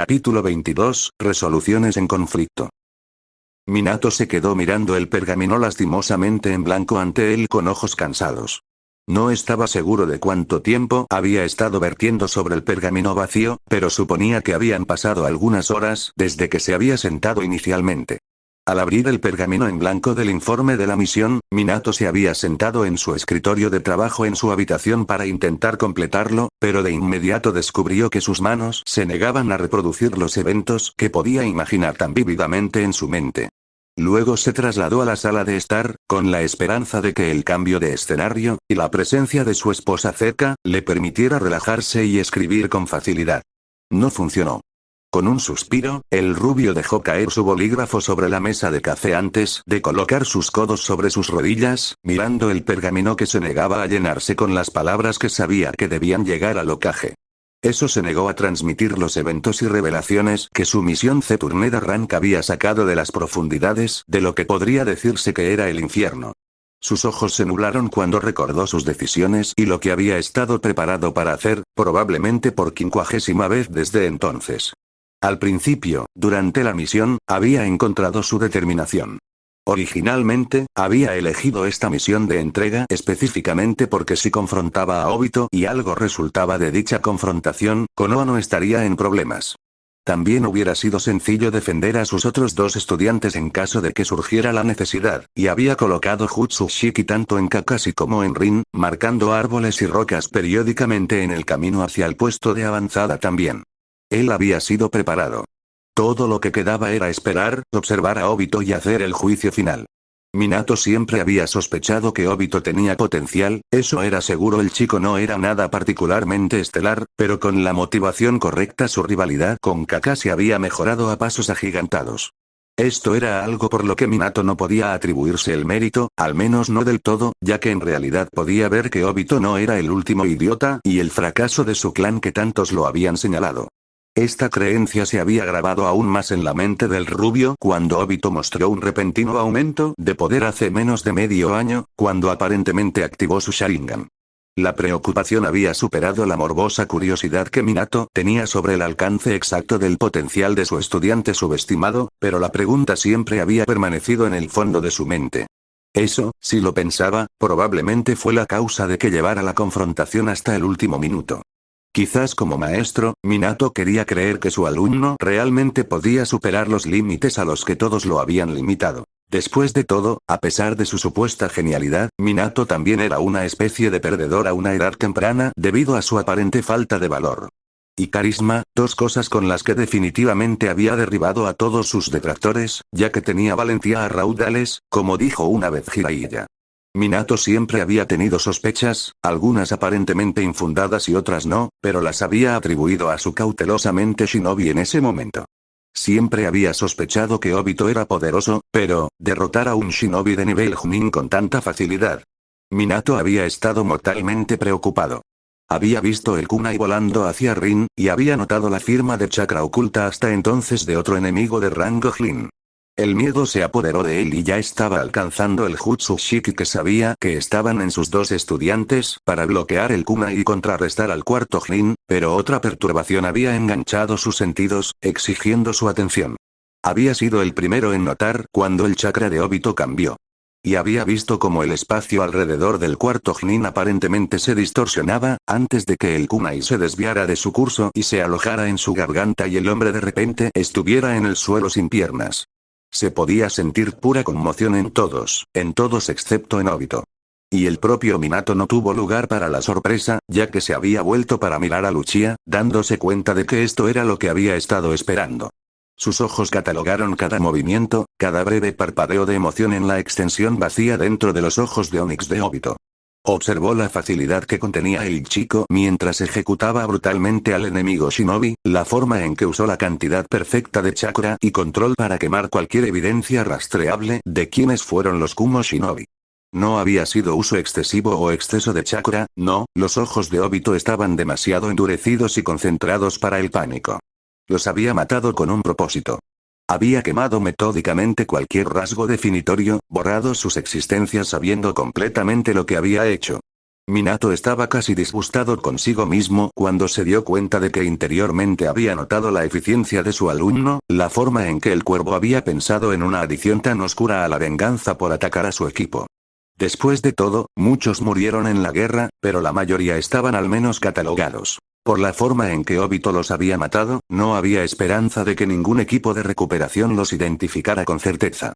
Capítulo 22, Resoluciones en conflicto. Minato se quedó mirando el pergamino lastimosamente en blanco ante él con ojos cansados. No estaba seguro de cuánto tiempo había estado vertiendo sobre el pergamino vacío, pero suponía que habían pasado algunas horas desde que se había sentado inicialmente. Al abrir el pergamino en blanco del informe de la misión, Minato se había sentado en su escritorio de trabajo en su habitación para intentar completarlo, pero de inmediato descubrió que sus manos se negaban a reproducir los eventos que podía imaginar tan vívidamente en su mente. Luego se trasladó a la sala de estar, con la esperanza de que el cambio de escenario, y la presencia de su esposa cerca, le permitiera relajarse y escribir con facilidad. No funcionó. Con un suspiro, el rubio dejó caer su bolígrafo sobre la mesa de café antes de colocar sus codos sobre sus rodillas, mirando el pergamino que se negaba a llenarse con las palabras que sabía que debían llegar al Hokage. Eso se negó a transmitir los eventos y revelaciones que su misión Zeturneda Rank había sacado de las profundidades de lo que podría decirse que era el infierno. Sus ojos se nublaron cuando recordó sus decisiones y lo que había estado preparado para hacer, probablemente por 50ª vez desde entonces. Al principio, durante la misión, había encontrado su determinación. Originalmente, había elegido esta misión de entrega específicamente porque si confrontaba a Obito y algo resultaba de dicha confrontación, Konoha no estaría en problemas. También hubiera sido sencillo defender a sus otros dos estudiantes en caso de que surgiera la necesidad, y había colocado Jutsu Shiki tanto en Kakashi como en Rin, marcando árboles y rocas periódicamente en el camino hacia el puesto de avanzada también. Él había sido preparado. Todo lo que quedaba era esperar, observar a Obito y hacer el juicio final. Minato siempre había sospechado que Obito tenía potencial, eso era seguro. El chico no era nada particularmente estelar, pero con la motivación correcta su rivalidad con Kakashi había mejorado a pasos agigantados. Esto era algo por lo que Minato no podía atribuirse el mérito, al menos no del todo, ya que en realidad podía ver que Obito no era el último idiota y el fracaso de su clan que tantos lo habían señalado. Esta creencia se había grabado aún más en la mente del rubio cuando Obito mostró un repentino aumento de poder hace menos de medio año, cuando aparentemente activó su Sharingan. La preocupación había superado la morbosa curiosidad que Minato tenía sobre el alcance exacto del potencial de su estudiante subestimado, pero la pregunta siempre había permanecido en el fondo de su mente. Eso, si lo pensaba, probablemente fue la causa de que llevara la confrontación hasta el último minuto. Quizás como maestro, Minato quería creer que su alumno realmente podía superar los límites a los que todos lo habían limitado. Después de todo, a pesar de su supuesta genialidad, Minato también era una especie de perdedor a una edad temprana debido a su aparente falta de valor. Y carisma, dos cosas con las que definitivamente había derribado a todos sus detractores, ya que tenía valentía a raudales, como dijo una vez Jiraiya. Minato siempre había tenido sospechas, algunas aparentemente infundadas y otras no, pero las había atribuido a su cautelosamente shinobi en ese momento. Siempre había sospechado que Obito era poderoso, pero, derrotar a un shinobi de nivel Chunin con tanta facilidad. Minato había estado mortalmente preocupado. Había visto el kunai volando hacia Rin, y había notado la firma de chakra oculta hasta entonces de otro enemigo de rango Jin. El miedo se apoderó de él y ya estaba alcanzando el Jutsu Shiki que sabía que estaban en sus dos estudiantes, para bloquear el kunai y contrarrestar al cuarto Jin, pero otra perturbación había enganchado sus sentidos, exigiendo su atención. Había sido el primero en notar cuando el chakra de Obito cambió. Y había visto cómo el espacio alrededor del cuarto Jin aparentemente se distorsionaba, antes de que el kunai se desviara de su curso y se alojara en su garganta y el hombre de repente estuviera en el suelo sin piernas. Se podía sentir pura conmoción en todos excepto en Obito. Y el propio Minato no tuvo lugar para la sorpresa, ya que se había vuelto para mirar a Luchia, dándose cuenta de que esto era lo que había estado esperando. Sus ojos catalogaron cada movimiento, cada breve parpadeo de emoción en la extensión vacía dentro de los ojos de Onix de Obito. Observó la facilidad que contenía el chico mientras ejecutaba brutalmente al enemigo shinobi, la forma en que usó la cantidad perfecta de chakra y control para quemar cualquier evidencia rastreable de quiénes fueron los Kumo shinobi. No había sido uso excesivo o exceso de chakra, no, los ojos de Obito estaban demasiado endurecidos y concentrados para el pánico. Los había matado con un propósito. Había quemado metódicamente cualquier rasgo definitorio, borrado sus existencias sabiendo completamente lo que había hecho. Minato estaba casi disgustado consigo mismo cuando se dio cuenta de que interiormente había notado la eficiencia de su alumno, la forma en que el cuervo había pensado en una adición tan oscura a la venganza por atacar a su equipo. Después de todo, muchos murieron en la guerra, pero la mayoría estaban al menos catalogados. Por la forma en que Obito los había matado, no había esperanza de que ningún equipo de recuperación los identificara con certeza.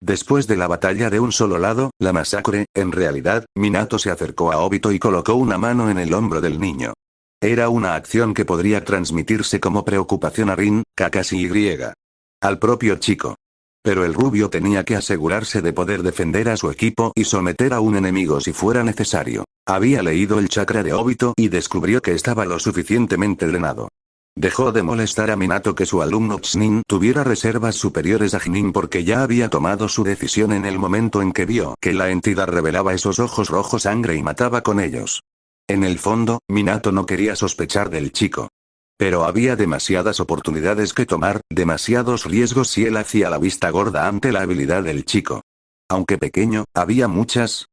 Después de la batalla de un solo lado, la masacre, en realidad, Minato se acercó a Obito y colocó una mano en el hombro del niño. Era una acción que podría transmitirse como preocupación a Rin, Kakashi y al propio chico. Pero el rubio tenía que asegurarse de poder defender a su equipo y someter a un enemigo si fuera necesario. Había leído el chakra de Obito y descubrió que estaba lo suficientemente drenado. Dejó de molestar a Minato que su alumno Chunin tuviera reservas superiores a Chunin porque ya había tomado su decisión en el momento en que vio que la entidad revelaba esos ojos rojos sangre y mataba con ellos. En el fondo, Minato no quería sospechar del chico. Pero había demasiadas oportunidades que tomar, demasiados riesgos y él hacía la vista gorda ante la habilidad del chico. Aunque pequeño, había muchas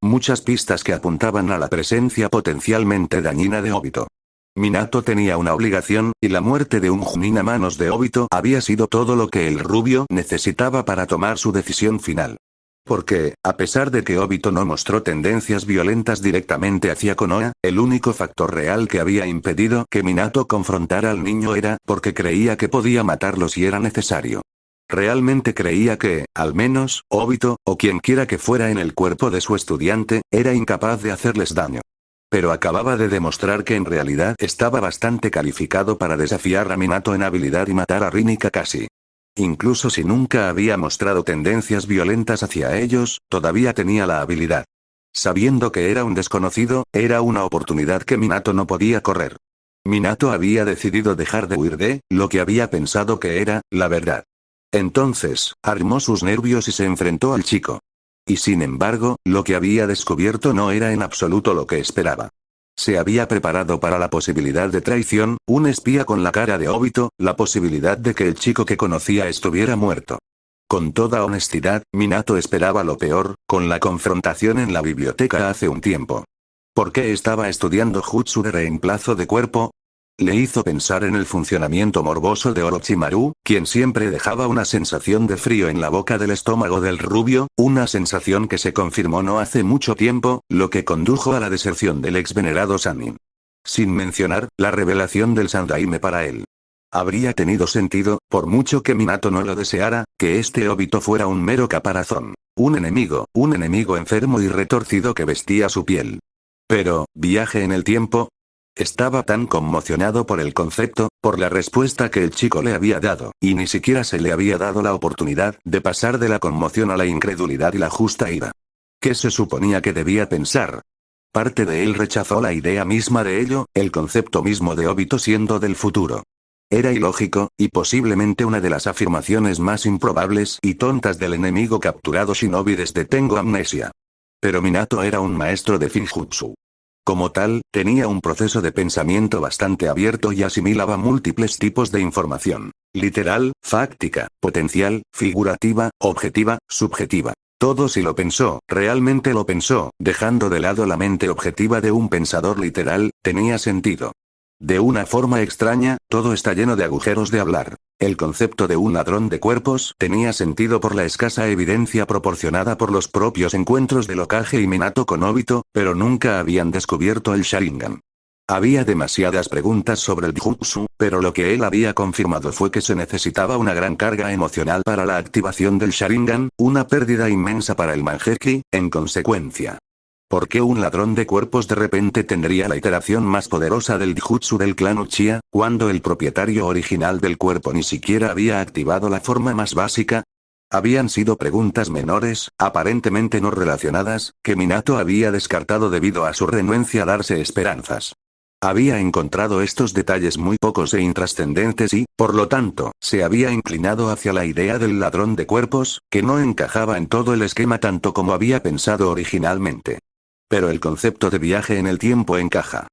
pistas que apuntaban a la presencia potencialmente dañina de Obito. Minato tenía una obligación, y la muerte de un Chunin a manos de Obito había sido todo lo que el rubio necesitaba para tomar su decisión final. Porque, a pesar de que Obito no mostró tendencias violentas directamente hacia Konoha, el único factor real que había impedido que Minato confrontara al niño era porque creía que podía matarlo si era necesario. Realmente creía que, al menos, Obito, o quien quiera que fuera en el cuerpo de su estudiante, era incapaz de hacerles daño. Pero acababa de demostrar que en realidad estaba bastante calificado para desafiar a Minato en habilidad y matar a Rin y Kakashi. Incluso si nunca había mostrado tendencias violentas hacia ellos, todavía tenía la habilidad. Sabiendo que era un desconocido, era una oportunidad que Minato no podía correr. Minato había decidido dejar de huir de lo que había pensado que era la verdad. Entonces, armó sus nervios y se enfrentó al chico. Y sin embargo, lo que había descubierto no era en absoluto lo que esperaba. Se había preparado para la posibilidad de traición, un espía con la cara de Obito, la posibilidad de que el chico que conocía estuviera muerto. Con toda honestidad, Minato esperaba lo peor, con la confrontación en la biblioteca hace un tiempo. ¿Por qué estaba estudiando jutsu de reemplazo de cuerpo? Le hizo pensar en el funcionamiento morboso de Orochimaru, quien siempre dejaba una sensación de frío en la boca del estómago del rubio, una sensación que se confirmó no hace mucho tiempo, lo que condujo a la deserción del ex venerado Sannin. Sin mencionar, la revelación del Sandaime para él. Habría tenido sentido, por mucho que Minato no lo deseara, que este Obito fuera un mero caparazón. Un enemigo enfermo y retorcido que vestía su piel. Pero, viaje en el tiempo. Estaba tan conmocionado por el concepto, por la respuesta que el chico le había dado, y ni siquiera se le había dado la oportunidad de pasar de la conmoción a la incredulidad y la justa ira. ¿Qué se suponía que debía pensar? Parte de él rechazó la idea misma de ello, el concepto mismo de Obito siendo del futuro. Era ilógico, y posiblemente una de las afirmaciones más improbables y tontas del enemigo capturado Shinobi desde Tengo Amnesia. Pero Minato era un maestro de Finjutsu. Como tal, tenía un proceso de pensamiento bastante abierto y asimilaba múltiples tipos de información. Literal, fáctica, potencial, figurativa, objetiva, subjetiva. Todo si lo pensó, realmente lo pensó, dejando de lado la mente objetiva de un pensador literal, tenía sentido. De una forma extraña, todo está lleno de agujeros de hablar. El concepto de un ladrón de cuerpos tenía sentido por la escasa evidencia proporcionada por los propios encuentros de Hokage y Minato con Obito, pero nunca habían descubierto el Sharingan. Había demasiadas preguntas sobre el Jutsu, pero lo que él había confirmado fue que se necesitaba una gran carga emocional para la activación del Sharingan, una pérdida inmensa para el Mangekyou, en consecuencia. ¿Por qué un ladrón de cuerpos de repente tendría la iteración más poderosa del Jutsu del clan Uchiha, cuando el propietario original del cuerpo ni siquiera había activado la forma más básica? Habían sido preguntas menores, aparentemente no relacionadas, que Minato había descartado debido a su renuencia a darse esperanzas. Había encontrado estos detalles muy pocos e intrascendentes y, por lo tanto, se había inclinado hacia la idea del ladrón de cuerpos, que no encajaba en todo el esquema tanto como había pensado originalmente. Pero el concepto de viaje en el tiempo encaja.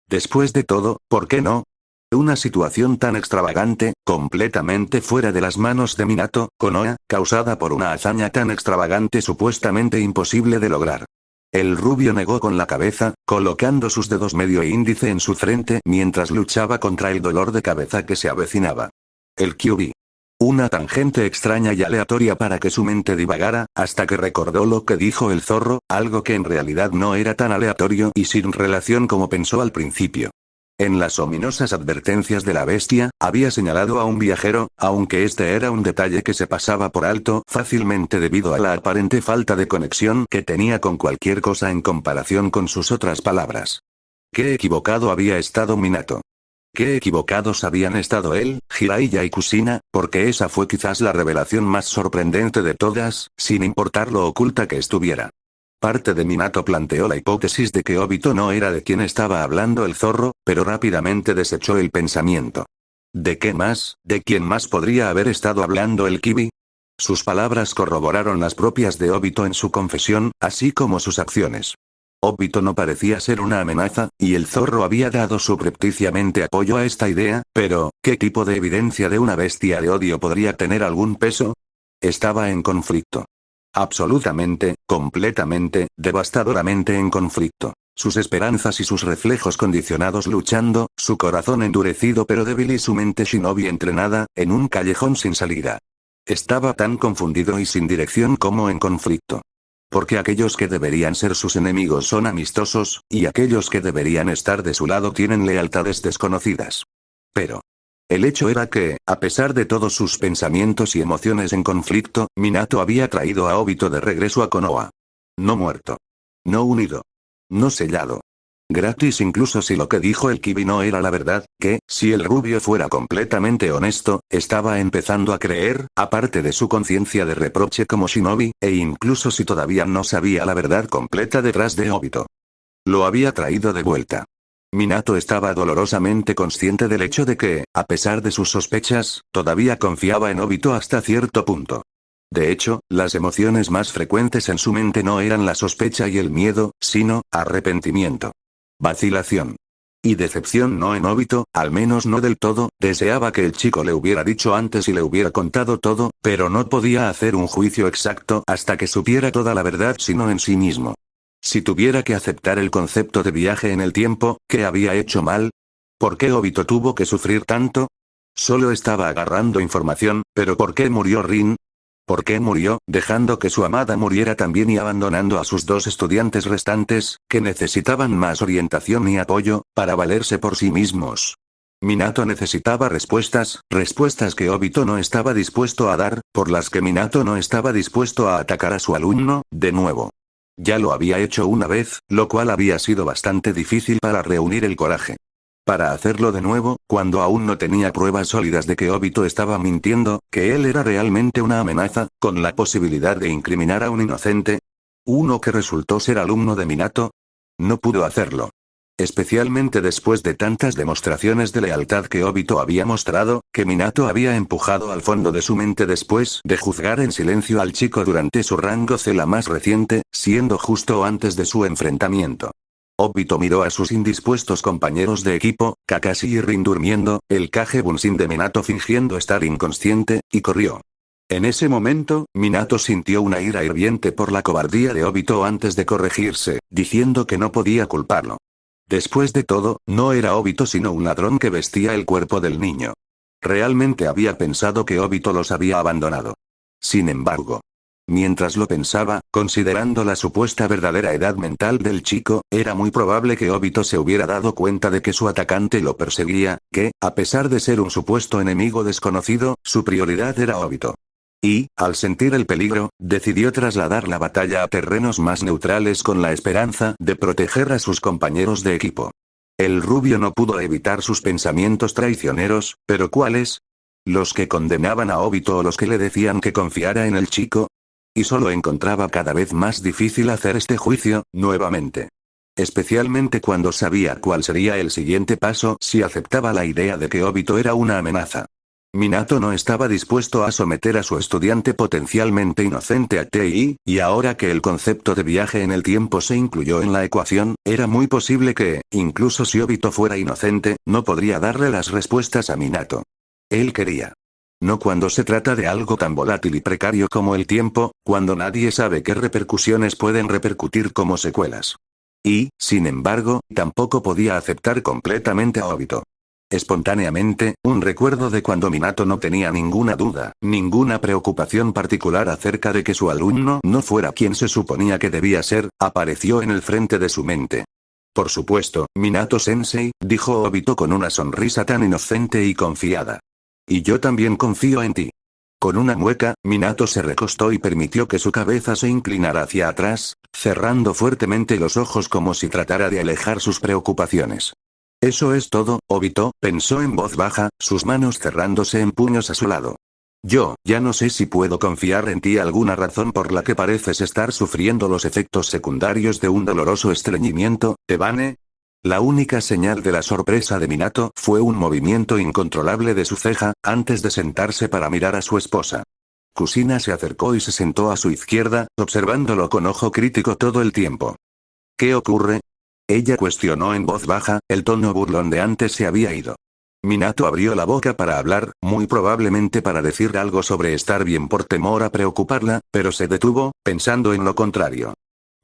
Después de todo, ¿por qué no? Una situación tan extravagante, completamente fuera de las manos de Minato, Konoha, causada por una hazaña tan extravagante supuestamente imposible de lograr. El rubio negó con la cabeza, colocando sus dedos medio e índice en su frente mientras luchaba contra el dolor de cabeza que se avecinaba. El QB. Una tangente extraña y aleatoria para que su mente divagara, hasta que recordó lo que dijo el zorro, algo que en realidad no era tan aleatorio y sin relación como pensó al principio. En las ominosas advertencias de la bestia, había señalado a un viajero, aunque este era un detalle que se pasaba por alto fácilmente debido a la aparente falta de conexión que tenía con cualquier cosa en comparación con sus otras palabras. Qué equivocado había estado Minato. Qué equivocados habían estado él, Jiraiya y Kushina, porque esa fue quizás la revelación más sorprendente de todas, sin importar lo oculta que estuviera. Parte de Minato planteó la hipótesis de que Obito no era de quien estaba hablando el zorro, pero rápidamente desechó el pensamiento. ¿De qué más, de quién más podría haber estado hablando el Kibi? Sus palabras corroboraron las propias de Obito en su confesión, así como sus acciones. Obito no parecía ser una amenaza, y el zorro había dado subrepticiamente apoyo a esta idea, pero, ¿qué tipo de evidencia de una bestia de odio podría tener algún peso? Estaba en conflicto. Absolutamente, completamente, devastadoramente en conflicto. Sus esperanzas y sus reflejos condicionados luchando, su corazón endurecido pero débil y su mente shinobi entrenada, en un callejón sin salida. Estaba tan confundido y sin dirección como en conflicto. Porque aquellos que deberían ser sus enemigos son amistosos, y aquellos que deberían estar de su lado tienen lealtades desconocidas. Pero el hecho era que, a pesar de todos sus pensamientos y emociones en conflicto, Minato había traído a Obito de regreso a Konoha. No muerto. No unido. No sellado. Gratis incluso si lo que dijo el Kibi no era la verdad, que, si el rubio fuera completamente honesto, estaba empezando a creer, aparte de su conciencia de reproche como shinobi, e incluso si todavía no sabía la verdad completa detrás de Obito. Lo había traído de vuelta. Minato estaba dolorosamente consciente del hecho de que, a pesar de sus sospechas, todavía confiaba en Obito hasta cierto punto. De hecho, las emociones más frecuentes en su mente no eran la sospecha y el miedo, sino, arrepentimiento. Vacilación. Y decepción no en Obito, al menos no del todo, deseaba que el chico le hubiera dicho antes y le hubiera contado todo, pero no podía hacer un juicio exacto hasta que supiera toda la verdad sino en sí mismo. Si tuviera que aceptar el concepto de viaje en el tiempo, ¿qué había hecho mal? ¿Por qué Obito tuvo que sufrir tanto? Solo estaba agarrando información, pero ¿por qué murió Rin? ¿Por qué murió, dejando que su amada muriera también y abandonando a sus dos estudiantes restantes, que necesitaban más orientación y apoyo, para valerse por sí mismos? Minato necesitaba respuestas, respuestas que Obito no estaba dispuesto a dar, por las que Minato no estaba dispuesto a atacar a su alumno, de nuevo. Ya lo había hecho una vez, lo cual había sido bastante difícil para reunir el coraje. Para hacerlo de nuevo, cuando aún no tenía pruebas sólidas de que Obito estaba mintiendo, que él era realmente una amenaza, con la posibilidad de incriminar a un inocente. Uno que resultó ser alumno de Minato. No pudo hacerlo. Especialmente después de tantas demostraciones de lealtad que Obito había mostrado, que Minato había empujado al fondo de su mente después de juzgar en silencio al chico durante su rango cela más reciente, siendo justo antes de su enfrentamiento. Obito miró a sus indispuestos compañeros de equipo, Kakashi y Rin durmiendo, el Kage Bunshin de Minato fingiendo estar inconsciente, y corrió. En ese momento, Minato sintió una ira hirviente por la cobardía de Obito antes de corregirse, diciendo que no podía culparlo. Después de todo, no era Obito sino un ladrón que vestía el cuerpo del niño. Realmente había pensado que Obito los había abandonado. Sin embargo, mientras lo pensaba, considerando la supuesta verdadera edad mental del chico, era muy probable que Obito se hubiera dado cuenta de que su atacante lo perseguía, que, a pesar de ser un supuesto enemigo desconocido, su prioridad era Obito. Y, al sentir el peligro, decidió trasladar la batalla a terrenos más neutrales con la esperanza de proteger a sus compañeros de equipo. El rubio no pudo evitar sus pensamientos traicioneros, pero ¿cuáles? ¿Los que condenaban a Obito o los que le decían que confiara en el chico? Y solo encontraba cada vez más difícil hacer este juicio, nuevamente. Especialmente cuando sabía cuál sería el siguiente paso si aceptaba la idea de que Obito era una amenaza. Minato no estaba dispuesto a someter a su estudiante potencialmente inocente a TI, y ahora que el concepto de viaje en el tiempo se incluyó en la ecuación, era muy posible que, incluso si Obito fuera inocente, no podría darle las respuestas a Minato. Él quería No cuando se trata de algo tan volátil y precario como el tiempo, cuando nadie sabe qué repercusiones pueden repercutir como secuelas. Y, sin embargo, tampoco podía aceptar completamente a Obito. Espontáneamente, un recuerdo de cuando Minato no tenía ninguna duda, ninguna preocupación particular acerca de que su alumno no fuera quien se suponía que debía ser, apareció en el frente de su mente. Por supuesto, Minato-sensei, dijo Obito con una sonrisa tan inocente y confiada. Y yo también confío en ti. Con una mueca, Minato se recostó y permitió que su cabeza se inclinara hacia atrás, cerrando fuertemente los ojos como si tratara de alejar sus preocupaciones. Eso es todo, Obito, pensó en voz baja, sus manos cerrándose en puños a su lado. Yo, ya no sé si puedo confiar en ti. ¿Alguna razón por la que pareces estar sufriendo los efectos secundarios de un doloroso estreñimiento, Tebane? La única señal de la sorpresa de Minato fue un movimiento incontrolable de su ceja, antes de sentarse para mirar a su esposa. Kusina se acercó y se sentó a su izquierda, observándolo con ojo crítico todo el tiempo. ¿Qué ocurre? Ella cuestionó en voz baja, el tono burlón de antes se había ido. Minato abrió la boca para hablar, muy probablemente para decir algo sobre estar bien por temor a preocuparla, pero se detuvo, pensando en lo contrario.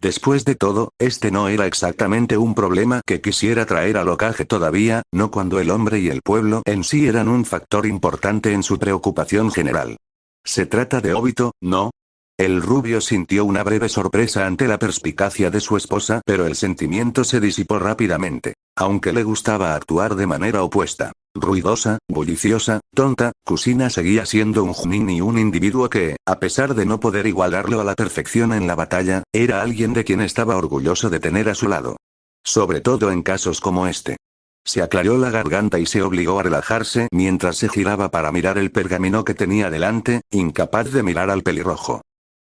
Después de todo, este no era exactamente un problema que quisiera traer al Hokage todavía, no cuando el hombre y el pueblo en sí eran un factor importante en su preocupación general. ¿Se trata de Obito, no? El rubio sintió una breve sorpresa ante la perspicacia de su esposa, pero el sentimiento se disipó rápidamente. Aunque le gustaba actuar de manera opuesta, ruidosa, bulliciosa, tonta, Kusina seguía siendo un Chunin y un individuo que, a pesar de no poder igualarlo a la perfección en la batalla, era alguien de quien estaba orgulloso de tener a su lado. Sobre todo en casos como este. Se aclaró la garganta y se obligó a relajarse mientras se giraba para mirar el pergamino que tenía delante, incapaz de mirar al pelirrojo.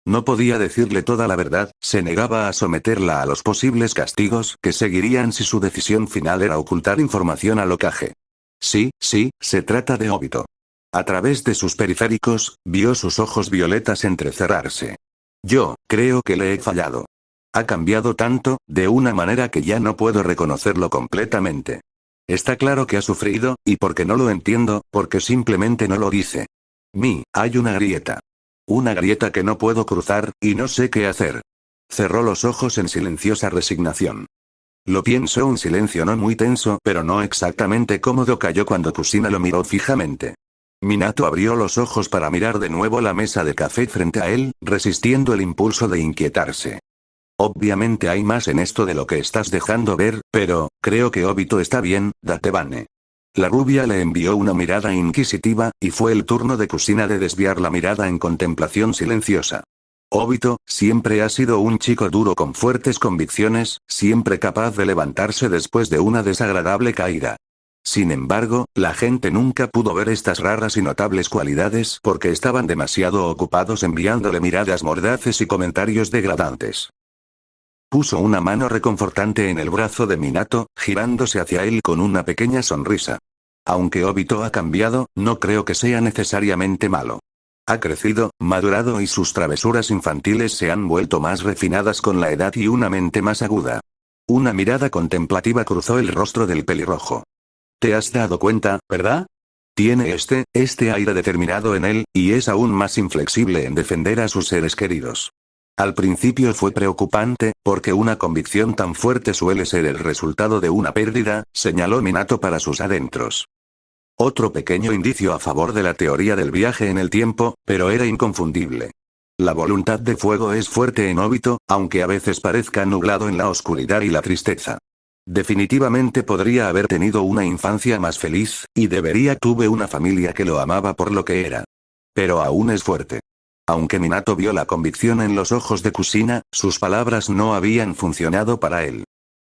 No podía decirle toda la verdad, se negaba a someterla a los posibles castigos que seguirían si su decisión final era ocultar información al Hokage. Sí, se trata de Obito. A través de sus periféricos, vio sus ojos violetas entrecerrarse. Yo, creo que le he fallado. Ha cambiado tanto, de una manera que ya no puedo reconocerlo completamente. Está claro que ha sufrido, y porque no lo entiendo, porque simplemente no lo dice. Hay una grieta. Una grieta que no puedo cruzar, y no sé qué hacer. Cerró los ojos en silenciosa resignación. Lo pienso. Un silencio no muy tenso, pero no exactamente cómodo cayó cuando Kusina lo miró fijamente. Minato abrió los ojos para mirar de nuevo la mesa de café frente a él, resistiendo el impulso de inquietarse. Obviamente hay más en esto de lo que estás dejando ver, pero, creo que Obito está bien, Datebane. La rubia le envió una mirada inquisitiva, y fue el turno de Kusina de desviar la mirada en contemplación silenciosa. Obito, siempre ha sido un chico duro con fuertes convicciones, siempre capaz de levantarse después de una desagradable caída. Sin embargo, la gente nunca pudo ver estas raras y notables cualidades porque estaban demasiado ocupados enviándole miradas mordaces y comentarios degradantes. Puso una mano reconfortante en el brazo de Minato, girándose hacia él con una pequeña sonrisa. Aunque Obito ha cambiado, no creo que sea necesariamente malo. Ha crecido, madurado y sus travesuras infantiles se han vuelto más refinadas con la edad y una mente más aguda. Una mirada contemplativa cruzó el rostro del pelirrojo. ¿Te has dado cuenta, verdad? Tiene este aire determinado en él, y es aún más inflexible en defender a sus seres queridos. Al principio fue preocupante, porque una convicción tan fuerte suele ser el resultado de una pérdida, señaló Minato para sus adentros. Otro pequeño indicio a favor de la teoría del viaje en el tiempo, pero era inconfundible. La voluntad de fuego es fuerte en Obito, aunque a veces parezca nublado en la oscuridad y la tristeza. Definitivamente podría haber tenido una infancia más feliz, y tuve una familia que lo amaba por lo que era. Pero aún es fuerte. Aunque Minato vio la convicción en los ojos de Kusina, sus palabras no habían funcionado para él.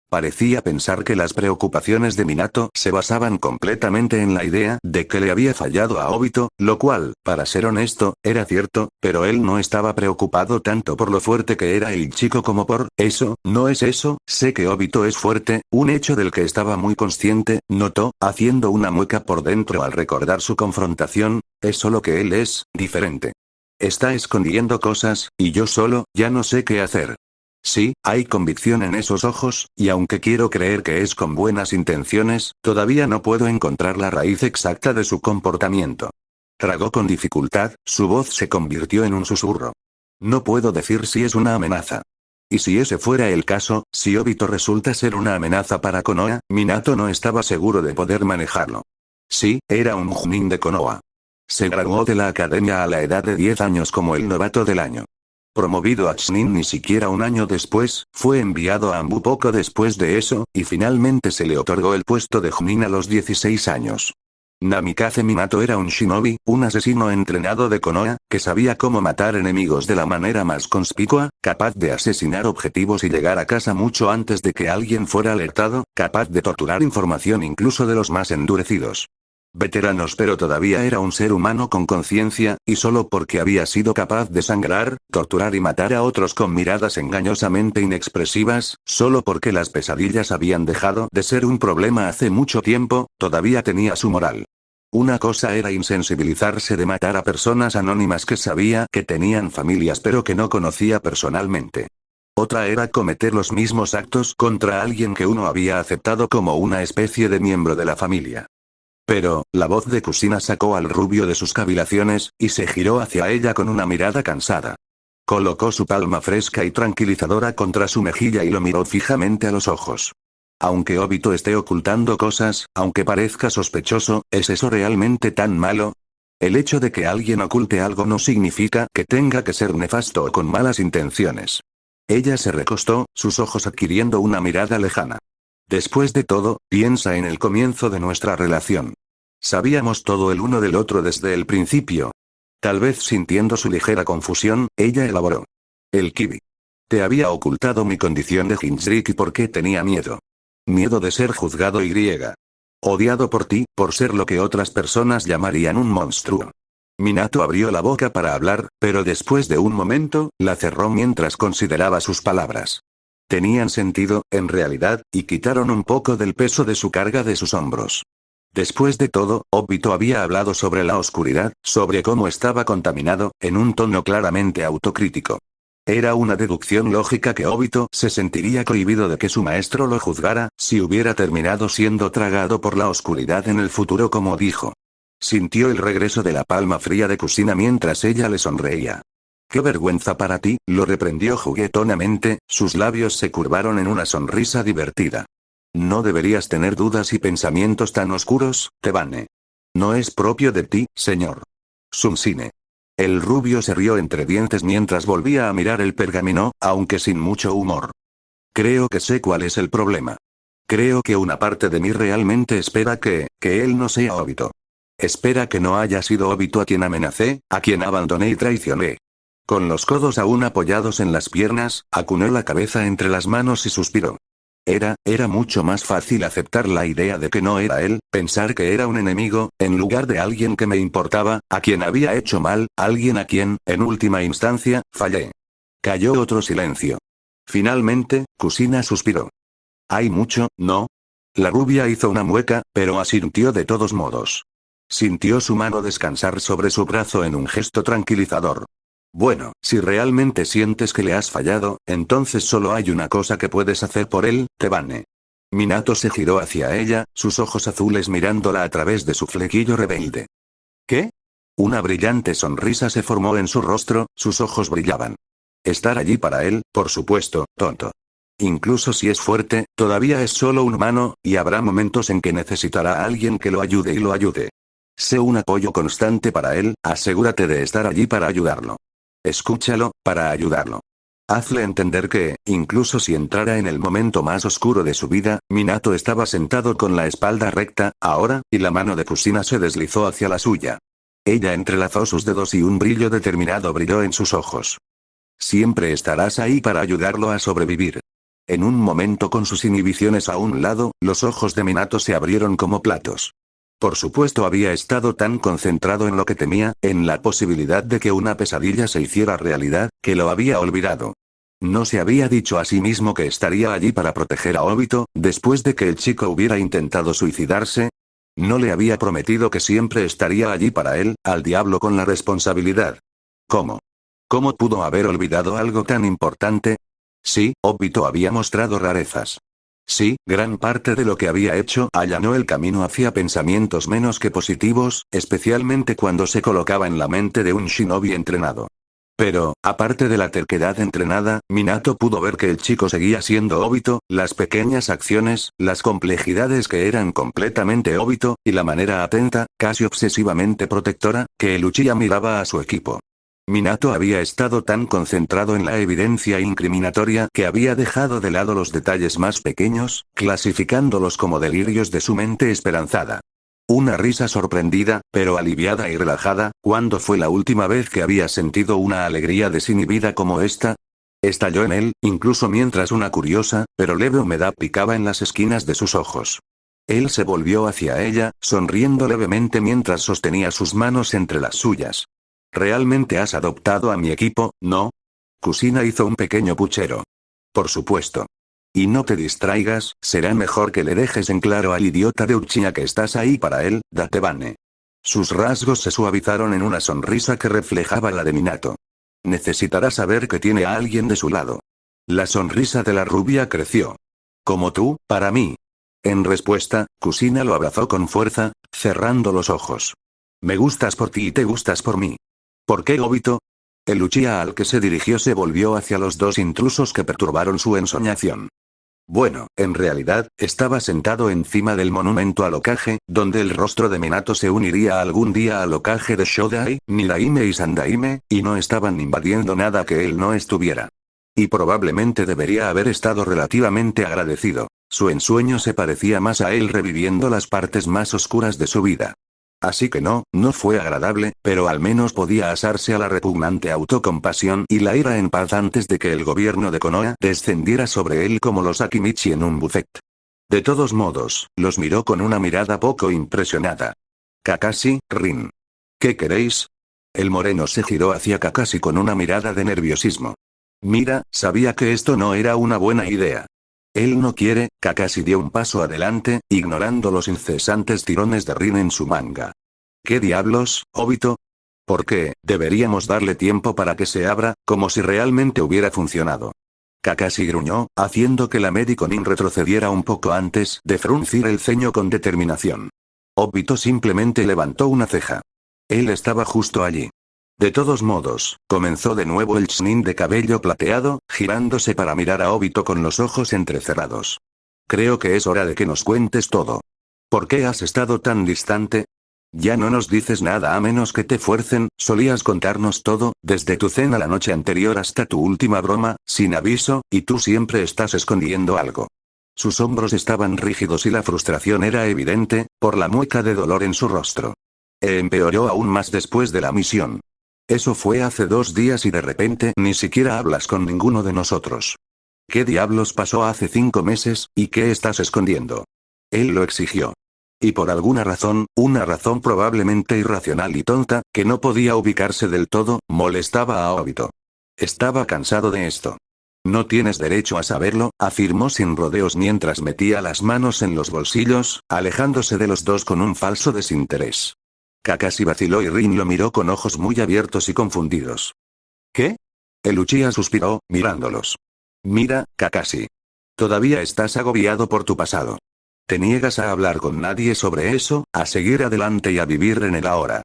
Parecía pensar que las preocupaciones de Minato se basaban completamente en la idea de que le había fallado a Obito, lo cual, para ser honesto, era cierto, pero él no estaba preocupado tanto por lo fuerte que era el chico como por eso. No es eso, sé que Obito es fuerte, un hecho del que estaba muy consciente, notó, haciendo una mueca por dentro al recordar su confrontación, es solo que él es diferente. Está escondiendo cosas, y yo ya no sé qué hacer. Sí, hay convicción en esos ojos, y aunque quiero creer que es con buenas intenciones, todavía no puedo encontrar la raíz exacta de su comportamiento. Tragó con dificultad, su voz se convirtió en un susurro. No puedo decir si es una amenaza. Y si ese fuera el caso, si Obito resulta ser una amenaza para Konoha, Minato no estaba seguro de poder manejarlo. Sí, era un Chunin de Konoha. Se graduó de la academia a la edad de 10 años como el novato del año. Promovido a Chunin ni siquiera un año después, fue enviado a Anbu poco después de eso, y finalmente se le otorgó el puesto de Chunin a los 16 años. Namikaze Minato era un shinobi, un asesino entrenado de Konoha, que sabía cómo matar enemigos de la manera más conspicua, capaz de asesinar objetivos y llegar a casa mucho antes de que alguien fuera alertado, capaz de torturar información incluso de los más endurecidos. Veteranos, pero todavía era un ser humano con conciencia, y solo porque había sido capaz de sangrar, torturar y matar a otros con miradas engañosamente inexpresivas, solo porque las pesadillas habían dejado de ser un problema hace mucho tiempo, todavía tenía su moral. Una cosa era insensibilizarse de matar a personas anónimas que sabía que tenían familias pero que no conocía personalmente. Otra era cometer los mismos actos contra alguien que uno había aceptado como una especie de miembro de la familia. Pero, la voz de Kusina sacó al rubio de sus cavilaciones, y se giró hacia ella con una mirada cansada. Colocó su palma fresca y tranquilizadora contra su mejilla y lo miró fijamente a los ojos. Aunque Obito esté ocultando cosas, aunque parezca sospechoso, ¿es eso realmente tan malo? El hecho de que alguien oculte algo no significa que tenga que ser nefasto o con malas intenciones. Ella se recostó, sus ojos adquiriendo una mirada lejana. Después de todo, piensa en el comienzo de nuestra relación. Sabíamos todo el uno del otro desde el principio. Tal vez sintiendo su ligera confusión, ella elaboró. El Kibi. Te había ocultado mi condición de Jinchuriki porque tenía miedo. Miedo de ser juzgado y griega. Odiado por ti, por ser lo que otras personas llamarían un monstruo. Minato abrió la boca para hablar, pero después de un momento, la cerró mientras consideraba sus palabras. Tenían sentido, en realidad, y quitaron un poco del peso de su carga de sus hombros. Después de todo, Obito había hablado sobre la oscuridad, sobre cómo estaba contaminado, en un tono claramente autocrítico. Era una deducción lógica que Obito se sentiría cohibido de que su maestro lo juzgara, si hubiera terminado siendo tragado por la oscuridad en el futuro como dijo. Sintió el regreso de la palma fría de Kusina mientras ella le sonreía. «¡Qué vergüenza para ti!», lo reprendió juguetonamente, sus labios se curvaron en una sonrisa divertida. «No deberías tener dudas y pensamientos tan oscuros, Tebane. No es propio de ti, señor Sunsine». El rubio se rió entre dientes mientras volvía a mirar el pergamino, aunque sin mucho humor. «Creo que sé cuál es el problema. Creo que una parte de mí realmente espera que él no sea Obito. Espera que no haya sido Obito a quien amenacé, a quien abandoné y traicioné». Con los codos aún apoyados en las piernas, acunó la cabeza entre las manos y suspiró. Era mucho más fácil aceptar la idea de que no era él, pensar que era un enemigo, en lugar de alguien que me importaba, a quien había hecho mal, alguien a quien, en última instancia, fallé. Cayó otro silencio. Finalmente, Kusina suspiró. «Hay mucho, ¿no?». La rubia hizo una mueca, pero asintió de todos modos. Sintió su mano descansar sobre su brazo en un gesto tranquilizador. «Bueno, si realmente sientes que le has fallado, entonces solo hay una cosa que puedes hacer por él, Tebane». Minato se giró hacia ella, sus ojos azules mirándola a través de su flequillo rebelde. «¿Qué?». Una brillante sonrisa se formó en su rostro, sus ojos brillaban. «Estar allí para él, por supuesto, tonto. Incluso si es fuerte, todavía es solo un humano, y habrá momentos en que necesitará a alguien que lo ayude y lo ayude. Sé un apoyo constante para él, asegúrate de estar allí para ayudarlo. Escúchalo, para ayudarlo. Hazle entender que, incluso si entrara en el momento más oscuro de su vida, Minato estaba sentado con la espalda recta, ahora, y la mano de Kusina se deslizó hacia la suya. Ella entrelazó sus dedos y un brillo determinado brilló en sus ojos. Siempre estarás ahí para ayudarlo a sobrevivir». En un momento, con sus inhibiciones a un lado, los ojos de Minato se abrieron como platos. Por supuesto, había estado tan concentrado en lo que temía, en la posibilidad de que una pesadilla se hiciera realidad, que lo había olvidado. No se había dicho a sí mismo que estaría allí para proteger a Obito, después de que el chico hubiera intentado suicidarse. No le había prometido que siempre estaría allí para él, al diablo con la responsabilidad. ¿Cómo? ¿Cómo pudo haber olvidado algo tan importante? Sí, Obito había mostrado rarezas. Sí, gran parte de lo que había hecho allanó el camino hacia pensamientos menos que positivos, especialmente cuando se colocaba en la mente de un shinobi entrenado. Pero, aparte de la terquedad entrenada, Minato pudo ver que el chico seguía siendo Obito, las pequeñas acciones, las complejidades que eran completamente Obito, y la manera atenta, casi obsesivamente protectora, que el Uchiha miraba a su equipo. Minato había estado tan concentrado en la evidencia incriminatoria que había dejado de lado los detalles más pequeños, clasificándolos como delirios de su mente esperanzada. Una risa sorprendida, pero aliviada y relajada. ¿Cuándo fue la última vez que había sentido una alegría desinhibida como esta? Estalló en él, incluso mientras una curiosa, pero leve humedad picaba en las esquinas de sus ojos. Él se volvió hacia ella, sonriendo levemente mientras sostenía sus manos entre las suyas. ¿Realmente has adoptado a mi equipo, no? Kusina hizo un pequeño puchero. Por supuesto. Y no te distraigas, será mejor que le dejes en claro al idiota de Uchiha que estás ahí para él, Datebane. Sus rasgos se suavizaron en una sonrisa que reflejaba la de Minato. Necesitará saber que tiene a alguien de su lado. La sonrisa de la rubia creció. Como tú, para mí. En respuesta, Kusina lo abrazó con fuerza, cerrando los ojos. Me gustas por ti y te gustas por mí. ¿Por qué, Obito? El Uchiha al que se dirigió se volvió hacia los dos intrusos que perturbaron su ensoñación. Bueno, en realidad, estaba sentado encima del monumento al Hokage, donde el rostro de Minato se uniría algún día al Hokage de Shodai, Niraime y Sandaime, y no estaban invadiendo nada que él no estuviera. Y probablemente debería haber estado relativamente agradecido. Su ensueño se parecía más a él reviviendo las partes más oscuras de su vida. Así que no fue agradable, pero al menos podía asarse a la repugnante autocompasión y la ira en paz antes de que el gobierno de Konoha descendiera sobre él como los Akimichi en un buffet. De todos modos, los miró con una mirada poco impresionada. Kakashi, Rin. ¿Qué queréis? El moreno se giró hacia Kakashi con una mirada de nerviosismo. Mira, sabía que esto no era una buena idea. Él no quiere. Kakashi dio un paso adelante, ignorando los incesantes tirones de Rin en su manga. ¿Qué diablos, Obito? ¿Por qué deberíamos darle tiempo para que se abra, como si realmente hubiera funcionado? Kakashi gruñó, haciendo que la médico Nin retrocediera un poco antes de fruncir el ceño con determinación. Obito simplemente levantó una ceja. Él estaba justo allí. De todos modos, comenzó de nuevo el Chunin de cabello plateado, girándose para mirar a Obito con los ojos entrecerrados. Creo que es hora de que nos cuentes todo. ¿Por qué has estado tan distante? Ya no nos dices nada a menos que te fuercen. Solías contarnos todo, desde tu cena la noche anterior hasta tu última broma, sin aviso, y tú siempre estás escondiendo algo. Sus hombros estaban rígidos y la frustración era evidente, por la mueca de dolor en su rostro. Empeoró aún más después de la misión. Eso fue hace 2 días y de repente ni siquiera hablas con ninguno de nosotros. ¿Qué diablos pasó hace 5 meses, y qué estás escondiendo? Él lo exigió. Y por alguna razón, una razón probablemente irracional y tonta, que no podía ubicarse del todo, molestaba a Obito. Estaba cansado de esto. No tienes derecho a saberlo, afirmó sin rodeos mientras metía las manos en los bolsillos, alejándose de los dos con un falso desinterés. Kakashi vaciló y Rin lo miró con ojos muy abiertos y confundidos. ¿Qué? El Uchiha suspiró, mirándolos. Mira, Kakashi. Todavía estás agobiado por tu pasado. Te niegas a hablar con nadie sobre eso, a seguir adelante y a vivir en el ahora.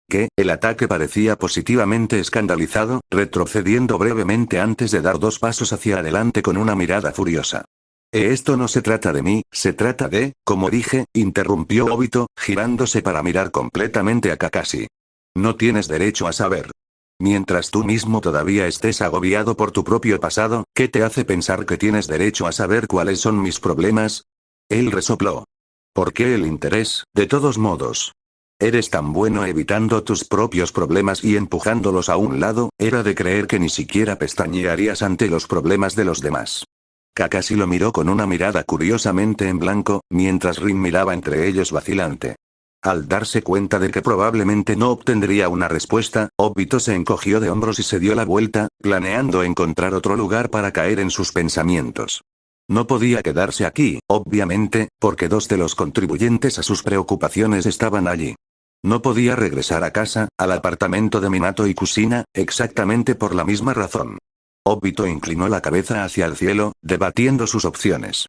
¿Qué? El ataque parecía positivamente escandalizado, retrocediendo brevemente antes de dar 2 pasos hacia adelante con una mirada furiosa. Esto no se trata de mí, se trata de, como dije, interrumpió Obito, girándose para mirar completamente a Kakashi. No tienes derecho a saber. Mientras tú mismo todavía estés agobiado por tu propio pasado, ¿qué te hace pensar que tienes derecho a saber cuáles son mis problemas? Él resopló. ¿Por qué el interés, de todos modos? Eres tan bueno evitando tus propios problemas y empujándolos a un lado, era de creer que ni siquiera pestañearías ante los problemas de los demás. Kakashi lo miró con una mirada curiosamente en blanco, mientras Rin miraba entre ellos vacilante. Al darse cuenta de que probablemente no obtendría una respuesta, Obito se encogió de hombros y se dio la vuelta, planeando encontrar otro lugar para caer en sus pensamientos. No podía quedarse aquí, obviamente, porque 2 de los contribuyentes a sus preocupaciones estaban allí. No podía regresar a casa, al apartamento de Minato y Kusina, exactamente por la misma razón. Obito inclinó la cabeza hacia el cielo, debatiendo sus opciones.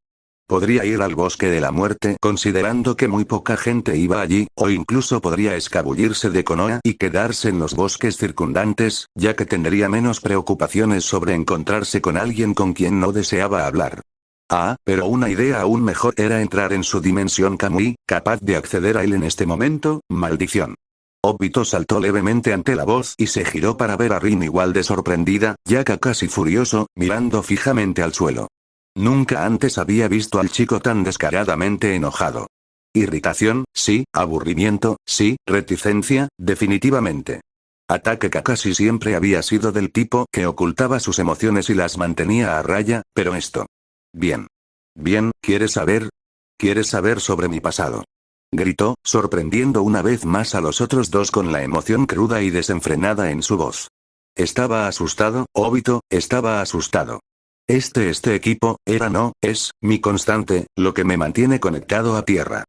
Podría ir al bosque de la muerte considerando que muy poca gente iba allí, o incluso podría escabullirse de Konoha y quedarse en los bosques circundantes, ya que tendría menos preocupaciones sobre encontrarse con alguien con quien no deseaba hablar. Ah, pero una idea aún mejor era entrar en su dimensión Kamui, capaz de acceder a él en este momento, maldición. Obito saltó levemente ante la voz y se giró para ver a Rin igual de sorprendida, ya casi furioso, mirando fijamente al suelo. Nunca antes había visto al chico tan descaradamente enojado. Irritación, sí, aburrimiento, sí, reticencia, definitivamente. Ataque Kakashi siempre había sido del tipo que ocultaba sus emociones y las mantenía a raya, pero esto. Bien. Bien, ¿quieres saber? ¿Quieres saber sobre mi pasado? Gritó, sorprendiendo una vez más a los otros dos con la emoción cruda y desenfrenada en su voz. Estaba asustado, Obito, estaba asustado. Este equipo, es, mi constante, lo que me mantiene conectado a tierra.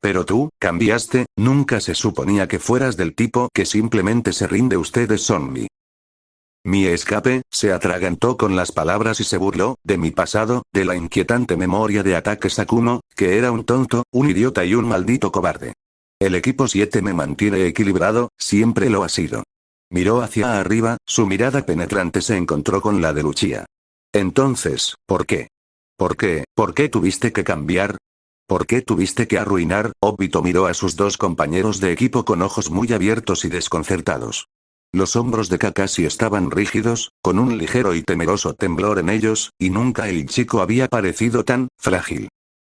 Pero tú, cambiaste, nunca se suponía que fueras del tipo que simplemente se rinde. Ustedes son mi escape. Se atragantó con las palabras y se burló de mi pasado, de la inquietante memoria de Ataque Sakumo, que era un tonto, un idiota y un maldito cobarde. El equipo 7 me mantiene equilibrado, siempre lo ha sido. Miró hacia arriba, su mirada penetrante se encontró con la de Luchia. Entonces, ¿por qué? ¿Por qué tuviste que cambiar? ¿Por qué tuviste que arruinar? Obito miró a sus dos compañeros de equipo con ojos muy abiertos y desconcertados. Los hombros de Kakashi estaban rígidos, con un ligero y temeroso temblor en ellos, y nunca el chico había parecido tan frágil.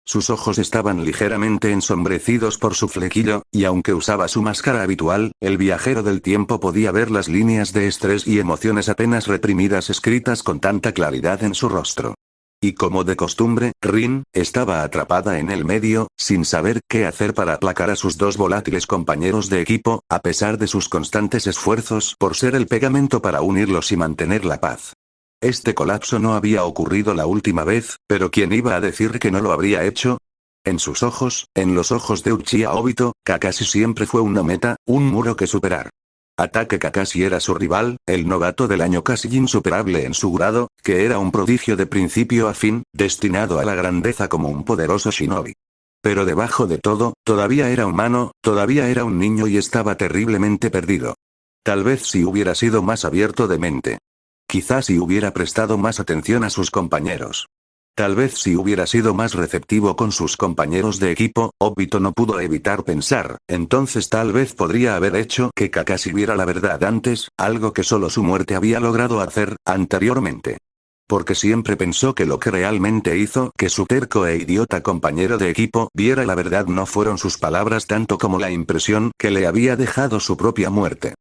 Sus ojos estaban ligeramente ensombrecidos por su flequillo, y aunque usaba su máscara habitual, el viajero del tiempo podía ver las líneas de estrés y emociones apenas reprimidas escritas con tanta claridad en su rostro. Y como de costumbre, Rin estaba atrapada en el medio, sin saber qué hacer para aplacar a sus dos volátiles compañeros de equipo, a pesar de sus constantes esfuerzos por ser el pegamento para unirlos y mantener la paz. Este colapso no había ocurrido la última vez, pero ¿quién iba a decir que no lo habría hecho? En sus ojos, en los ojos de Uchiha Obito, Kakashi siempre fue una meta, un muro que superar. Ataque Kakashi era su rival, el novato del año casi insuperable en su grado, que era un prodigio de principio a fin, destinado a la grandeza como un poderoso shinobi. Pero debajo de todo, todavía era humano, todavía era un niño y estaba terriblemente perdido. Tal vez si hubiera sido más abierto de mente. Quizás si hubiera prestado más atención a sus compañeros. Tal vez si hubiera sido más receptivo con sus compañeros de equipo, Obito no pudo evitar pensar, entonces tal vez podría haber hecho que Kakashi viera la verdad antes, algo que solo su muerte había logrado hacer, anteriormente. Porque siempre pensó que lo que realmente hizo que su terco e idiota compañero de equipo viera la verdad no fueron sus palabras tanto como la impresión que le había dejado su propia muerte.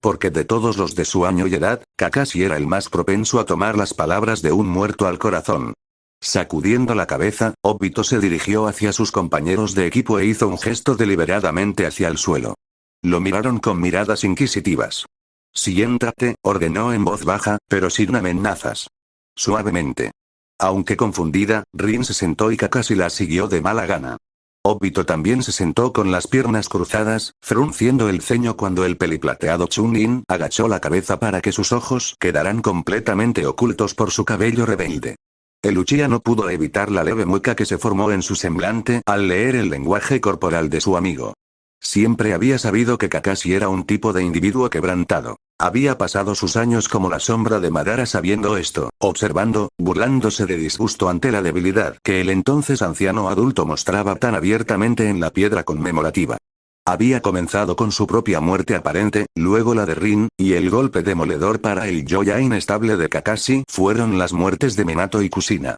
Porque de todos los de su año y edad, Kakashi era el más propenso a tomar las palabras de un muerto al corazón. Sacudiendo la cabeza, Obito se dirigió hacia sus compañeros de equipo e hizo un gesto deliberadamente hacia el suelo. Lo miraron con miradas inquisitivas. Siéntate, ordenó en voz baja, pero sin amenazas. Suavemente. Aunque confundida, Rin se sentó y Kakashi la siguió de mala gana. Obito también se sentó con las piernas cruzadas, frunciendo el ceño cuando el peliplateado Chunin agachó la cabeza para que sus ojos quedaran completamente ocultos por su cabello rebelde. El Uchiha no pudo evitar la leve mueca que se formó en su semblante al leer el lenguaje corporal de su amigo. Siempre había sabido que Kakashi era un tipo de individuo quebrantado. Había pasado sus años como la sombra de Madara sabiendo esto, observando, burlándose de disgusto ante la debilidad que el entonces anciano adulto mostraba tan abiertamente en la piedra conmemorativa. Había comenzado con su propia muerte aparente, luego la de Rin, y el golpe demoledor para el yo ya inestable de Kakashi fueron las muertes de Minato y Kushina.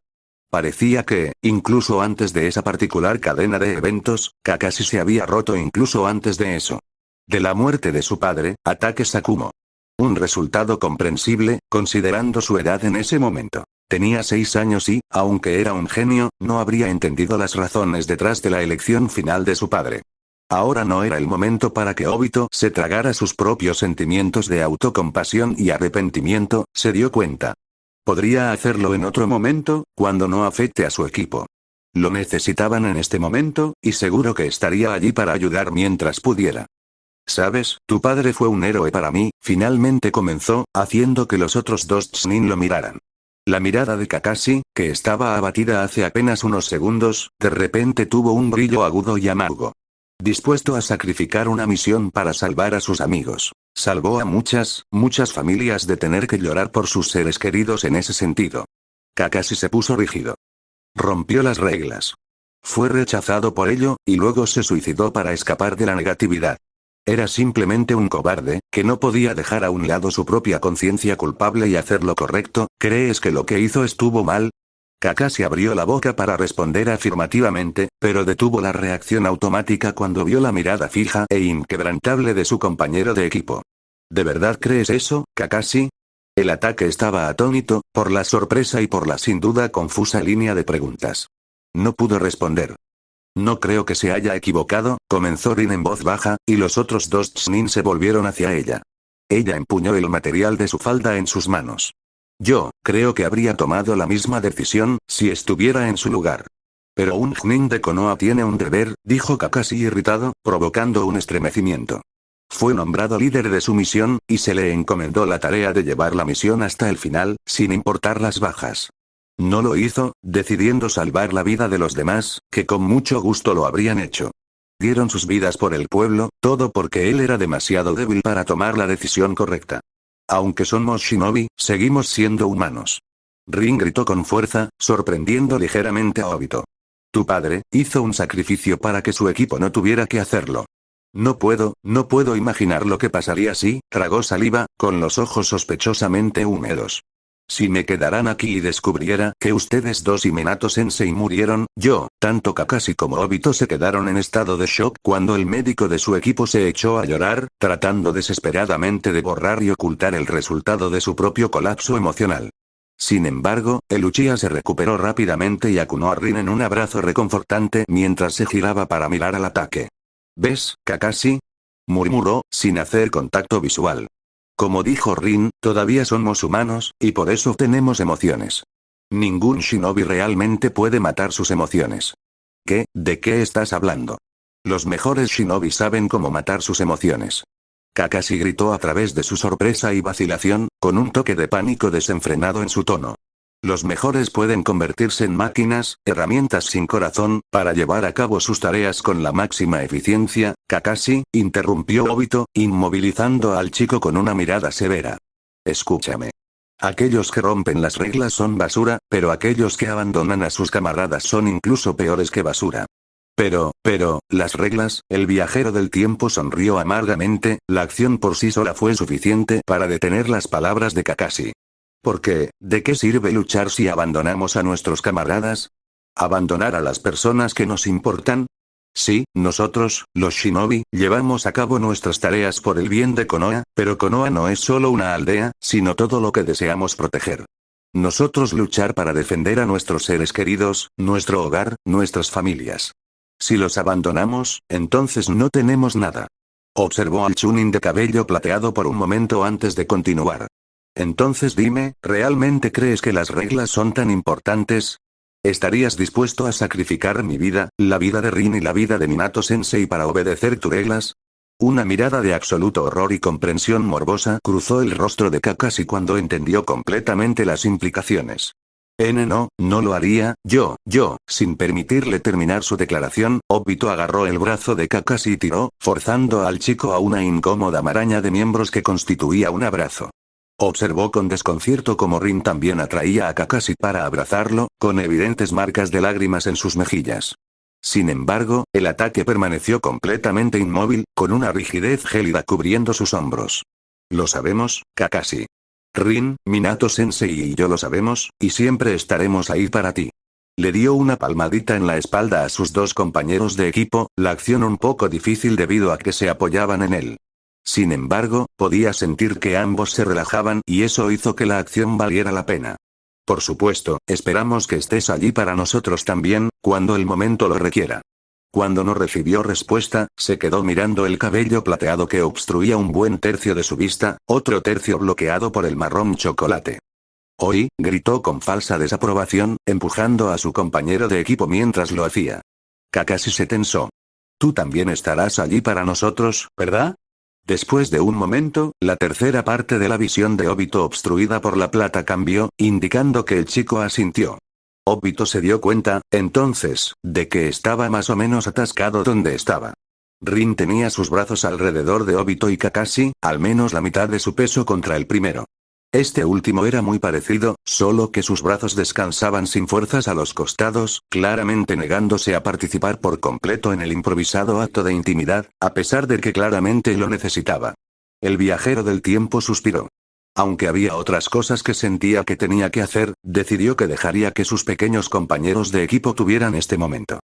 Parecía que, incluso antes de esa particular cadena de eventos, Kakashi se había roto incluso antes de eso. De la muerte de su padre, Ataque Sakumo. Un resultado comprensible, considerando su edad en ese momento. Tenía 6 años y, aunque era un genio, no habría entendido las razones detrás de la elección final de su padre. Ahora no era el momento para que Obito se tragara sus propios sentimientos de autocompasión y arrepentimiento, se dio cuenta. Podría hacerlo en otro momento, cuando no afecte a su equipo. Lo necesitaban en este momento, y seguro que estaría allí para ayudar mientras pudiera. ¿Sabes? Tu padre fue un héroe para mí, finalmente comenzó, haciendo que los otros dos Chunin lo miraran. La mirada de Kakashi, que estaba abatida hace apenas unos segundos, de repente tuvo un brillo agudo y amargo. Dispuesto a sacrificar una misión para salvar a sus amigos. Salvó a muchas familias de tener que llorar por sus seres queridos en ese sentido. Kakashi se puso rígido. Rompió las reglas. Fue rechazado por ello, y luego se suicidó para escapar de la negatividad. Era simplemente un cobarde, que no podía dejar a un lado su propia conciencia culpable y hacer lo correcto. ¿Crees que lo que hizo estuvo mal? Kakashi abrió la boca para responder afirmativamente, pero detuvo la reacción automática cuando vio la mirada fija e inquebrantable de su compañero de equipo. ¿De verdad crees eso, Kakashi? El ataque estaba atónito, por la sorpresa y por la sin duda confusa línea de preguntas. No pudo responder. No creo que se haya equivocado, comenzó Rin en voz baja, y los otros dos Chunin se volvieron hacia ella. Ella empuñó el material de su falda en sus manos. Yo, creo que habría tomado la misma decisión, si estuviera en su lugar. Pero un Chunin de Konoha tiene un deber, dijo Kakashi irritado, provocando un estremecimiento. Fue nombrado líder de su misión, y se le encomendó la tarea de llevar la misión hasta el final, sin importar las bajas. No lo hizo, decidiendo salvar la vida de los demás, que con mucho gusto lo habrían hecho. Dieron sus vidas por el pueblo, todo porque él era demasiado débil para tomar la decisión correcta. Aunque somos shinobi, seguimos siendo humanos. Rin gritó con fuerza, sorprendiendo ligeramente a Obito. Tu padre hizo un sacrificio para que su equipo no tuviera que hacerlo. No puedo imaginar lo que pasaría si, tragó saliva, con los ojos sospechosamente húmedos. Si me quedaran aquí y descubriera que ustedes dos y Minato-sensei murieron, tanto Kakashi como Obito se quedaron en estado de shock cuando el médico de su equipo se echó a llorar, tratando desesperadamente de borrar y ocultar el resultado de su propio colapso emocional. Sin embargo, el Uchiha se recuperó rápidamente y acunó a Rin en un abrazo reconfortante mientras se giraba para mirar al ataque. ¿Ves, Kakashi? Murmuró, sin hacer contacto visual. Como dijo Rin, todavía somos humanos, y por eso tenemos emociones. Ningún shinobi realmente puede matar sus emociones. ¿Qué? ¿De qué estás hablando? Los mejores shinobi saben cómo matar sus emociones. Kakashi gritó a través de su sorpresa y vacilación, con un toque de pánico desenfrenado en su tono. Los mejores pueden convertirse en máquinas, herramientas sin corazón, para llevar a cabo sus tareas con la máxima eficiencia. Kakashi, interrumpió Obito, inmovilizando al chico con una mirada severa. Escúchame. Aquellos que rompen las reglas son basura, pero aquellos que abandonan a sus camaradas son incluso peores que basura. Pero, las reglas, el viajero del tiempo sonrió amargamente, la acción por sí sola fue suficiente para detener las palabras de Kakashi. Porque, ¿de qué sirve luchar si abandonamos a nuestros camaradas? ¿Abandonar a las personas que nos importan? Sí, nosotros, los shinobi, llevamos a cabo nuestras tareas por el bien de Konoha, pero Konoha no es solo una aldea, sino todo lo que deseamos proteger. Nosotros luchar para defender a nuestros seres queridos, nuestro hogar, nuestras familias. Si los abandonamos, entonces no tenemos nada. Observó al Chunin de cabello plateado por un momento antes de continuar. Entonces dime, ¿realmente crees que las reglas son tan importantes? ¿Estarías dispuesto a sacrificar mi vida, la vida de Rin y la vida de Minato-sensei para obedecer tus reglas? Una mirada de absoluto horror y comprensión morbosa cruzó el rostro de Kakashi cuando entendió completamente las implicaciones. No lo haría, sin permitirle terminar su declaración, Obito agarró el brazo de Kakashi y tiró, forzando al chico a una incómoda maraña de miembros que constituía un abrazo. Observó con desconcierto cómo Rin también atraía a Kakashi para abrazarlo, con evidentes marcas de lágrimas en sus mejillas. Sin embargo, el ataque permaneció completamente inmóvil, con una rigidez gélida cubriendo sus hombros. Lo sabemos, Kakashi. Rin, Minato-sensei y yo lo sabemos, y siempre estaremos ahí para ti. Le dio una palmadita en la espalda a sus dos compañeros de equipo, la acción un poco difícil debido a que se apoyaban en él. Sin embargo, podía sentir que ambos se relajaban y eso hizo que la acción valiera la pena. Por supuesto, esperamos que estés allí para nosotros también, cuando el momento lo requiera. Cuando no recibió respuesta, se quedó mirando el cabello plateado que obstruía un buen tercio de su vista, otro tercio bloqueado por el marrón chocolate. «¡Oí!», gritó con falsa desaprobación, empujando a su compañero de equipo mientras lo hacía. Kakashi se tensó. «Tú también estarás allí para nosotros, ¿verdad?». Después de un momento, la tercera parte de la visión de Obito obstruida por la plata cambió, indicando que el chico asintió. Obito se dio cuenta, entonces, de que estaba más o menos atascado donde estaba. Rin tenía sus brazos alrededor de Obito y Kakashi, al menos la mitad de su peso contra el primero. Este último era muy parecido, solo que sus brazos descansaban sin fuerzas a los costados, claramente negándose a participar por completo en el improvisado acto de intimidad, a pesar de que claramente lo necesitaba. El viajero del tiempo suspiró. Aunque había otras cosas que sentía que tenía que hacer, decidió que dejaría que sus pequeños compañeros de equipo tuvieran este momento.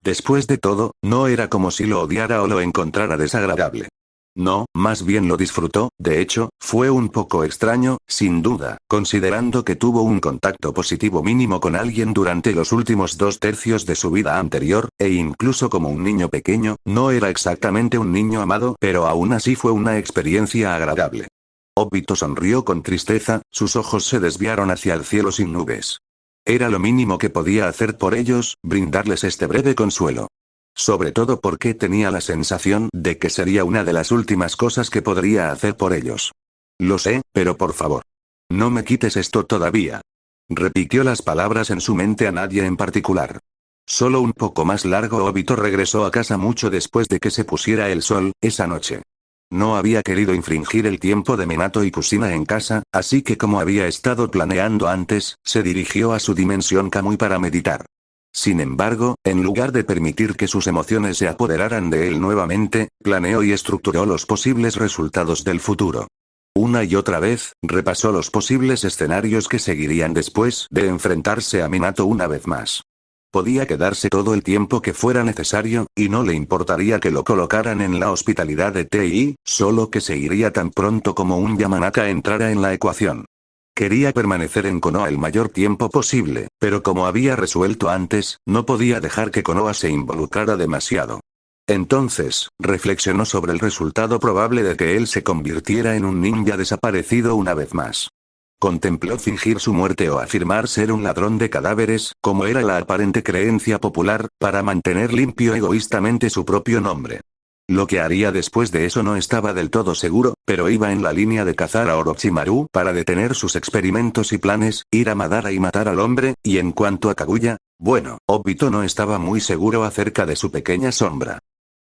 Después de todo, no era como si lo odiara o lo encontrara desagradable. No, más bien lo disfrutó, de hecho, fue un poco extraño, sin duda, considerando que tuvo un contacto positivo mínimo con alguien durante los últimos 2/3 de su vida anterior, e incluso como un niño pequeño, no era exactamente un niño amado, pero aún así fue una experiencia agradable. Obito sonrió con tristeza, sus ojos se desviaron hacia el cielo sin nubes. Era lo mínimo que podía hacer por ellos, brindarles este breve consuelo. Sobre todo porque tenía la sensación de que sería una de las últimas cosas que podría hacer por ellos. Lo sé, pero por favor. No me quites esto todavía. Repitió las palabras en su mente a nadie en particular. Solo un poco más largo. Obito regresó a casa mucho después de que se pusiera el sol, esa noche. No había querido infringir el tiempo de Minato y Kushina en casa, así que como había estado planeando antes, se dirigió a su dimensión Kamui para meditar. Sin embargo, en lugar de permitir que sus emociones se apoderaran de él nuevamente, planeó y estructuró los posibles resultados del futuro. Una y otra vez, repasó los posibles escenarios que seguirían después de enfrentarse a Minato una vez más. Podía quedarse todo el tiempo que fuera necesario, y no le importaría que lo colocaran en la hospitalidad de TI, solo que se iría tan pronto como un Yamanaka entrara en la ecuación. Quería permanecer en Konoha el mayor tiempo posible, pero como había resuelto antes, no podía dejar que Konoha se involucrara demasiado. Entonces, reflexionó sobre el resultado probable de que él se convirtiera en un ninja desaparecido una vez más. Contempló fingir su muerte o afirmar ser un ladrón de cadáveres, como era la aparente creencia popular, para mantener limpio egoístamente su propio nombre. Lo que haría después de eso no estaba del todo seguro, pero iba en la línea de cazar a Orochimaru para detener sus experimentos y planes, ir a Madara y matar al hombre, y en cuanto a Kaguya, bueno, Obito no estaba muy seguro acerca de su pequeña sombra.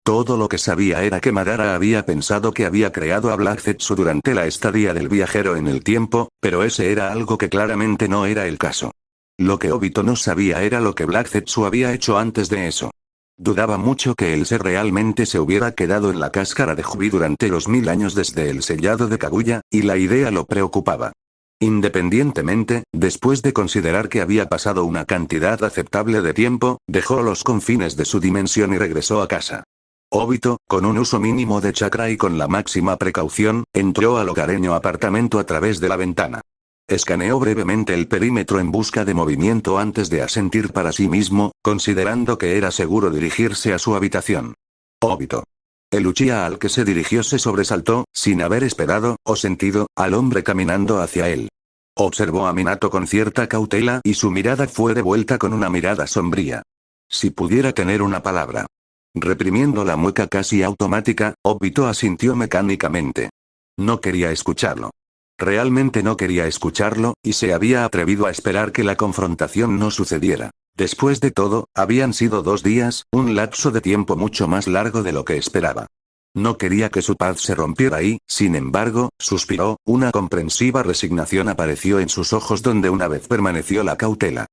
Todo lo que sabía era que Madara había pensado que había creado a Black Zetsu durante la estadía del viajero en el tiempo, pero ese era algo que claramente no era el caso. Lo que Obito no sabía era lo que Black Zetsu había hecho antes de eso. Dudaba mucho que el ser realmente se hubiera quedado en la cáscara de Jubi durante los 1000 años desde el sellado de Kaguya, y la idea lo preocupaba. Independientemente, después de considerar que había pasado una cantidad aceptable de tiempo, dejó los confines de su dimensión y regresó a casa. Obito, con un uso mínimo de chakra y con la máxima precaución, entró al hogareño apartamento a través de la ventana. Escaneó brevemente el perímetro en busca de movimiento antes de asentir para sí mismo, considerando que era seguro dirigirse a su habitación. Obito. El Uchiha al que se dirigió se sobresaltó, sin haber esperado, o sentido, al hombre caminando hacia él. Observó a Minato con cierta cautela y su mirada fue devuelta con una mirada sombría. Si pudiera tener una palabra. Reprimiendo la mueca casi automática, Obito asintió mecánicamente. No quería escucharlo. Realmente no quería escucharlo, y se había atrevido a esperar que la confrontación no sucediera. Después de todo, habían sido 2 días, un lapso de tiempo mucho más largo de lo que esperaba. No quería que su paz se rompiera y, sin embargo, suspiró, una comprensiva resignación apareció en sus ojos donde una vez permaneció la cautela.